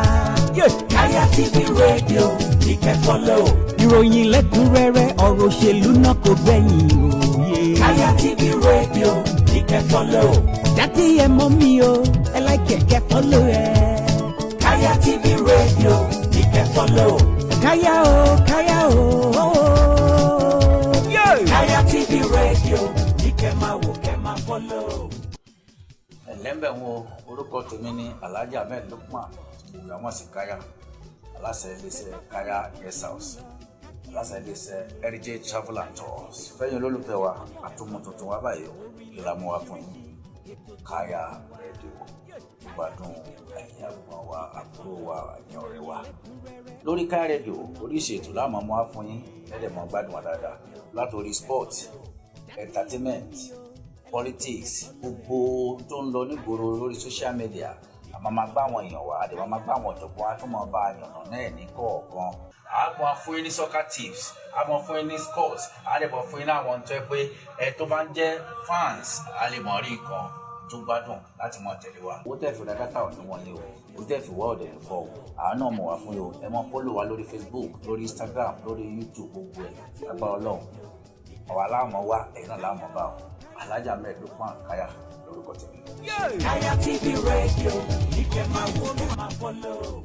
Kaya TV Radio ní kẹ́ follow. ìròyìn lẹ́kùnrẹ́rẹ́ ọ̀rọ̀ òṣèlú náà kò gbẹ̀yìn òye. Kaya TV Radio ní kẹ́ follow. dádì ẹ mọ̀ mi o ẹ like kẹ́ follow ẹ. Kaya TV Radio ní kẹ́ follow. Kaya o Kaya o. Kaya TV Radio ní kẹ́ máa wò kẹ́ máa follow. ẹ̀lẹ́mbẹ̀ wo orúkọ tèmi ní Alhaji Ahmed Lukman ìgbàmọ̀ sí Kaya aláṣẹ iléeṣẹ́ Kaya guest house aláṣẹ iléeṣẹ́ Heritage Travel and Tours fẹ́yìn olólùfẹ́ wa àtúmọ̀ tuntun wa báyìí ìlàmú wa fún yín Kaya Radio gbádùn ẹ̀yin àgbọ̀n wa àbúrò wa ẹ̀yin ọ̀rẹ́ wa lórí Kaya Radio oríṣi ètò láàmú wa fún yín ẹ̀ẹ́dẹ̀mọ̀ gbádùn wa dáadáa látòrí sport entertainment politics gbogbo tó ń lọ nígboro lórí social media àmọ́ máa gbá àwọn èèyàn wá àdèmọ́ máa gbá àwọn ọ̀jọ̀gbọ́n àtúmọ̀ bá yànnà náà ní kọ̀ọ̀kan. àmọ́ fún yín ní soccer tips àmọ́ fún yín ní sports àdèmọ́ fún yín láwọn tó yẹ pé ẹ tó bá ń jẹ́ fans a lè mọ̀ rí nǹkan tó gbádùn láti máa tẹ̀lé wa. owó tẹ́ fi ra dátà ò ní wọ̀nyí o owó tẹ́ fi wá ọ̀dẹ̀ fọ́ o àwọn náà mọ̀ wá fún yín o ẹ máa fọ́lọ̀ wa lórí Facebook lórí Instagram lórí YouTube gbogbo ẹ̀ agbára Ọlọ́run àwa láàmú wa ẹ̀yin náà láàmú bá o Alhaji Ahmed Lukman Kaya lórúkọ tèmi. Kaya TV Radio ní kẹ́ máa wò ní máa follow.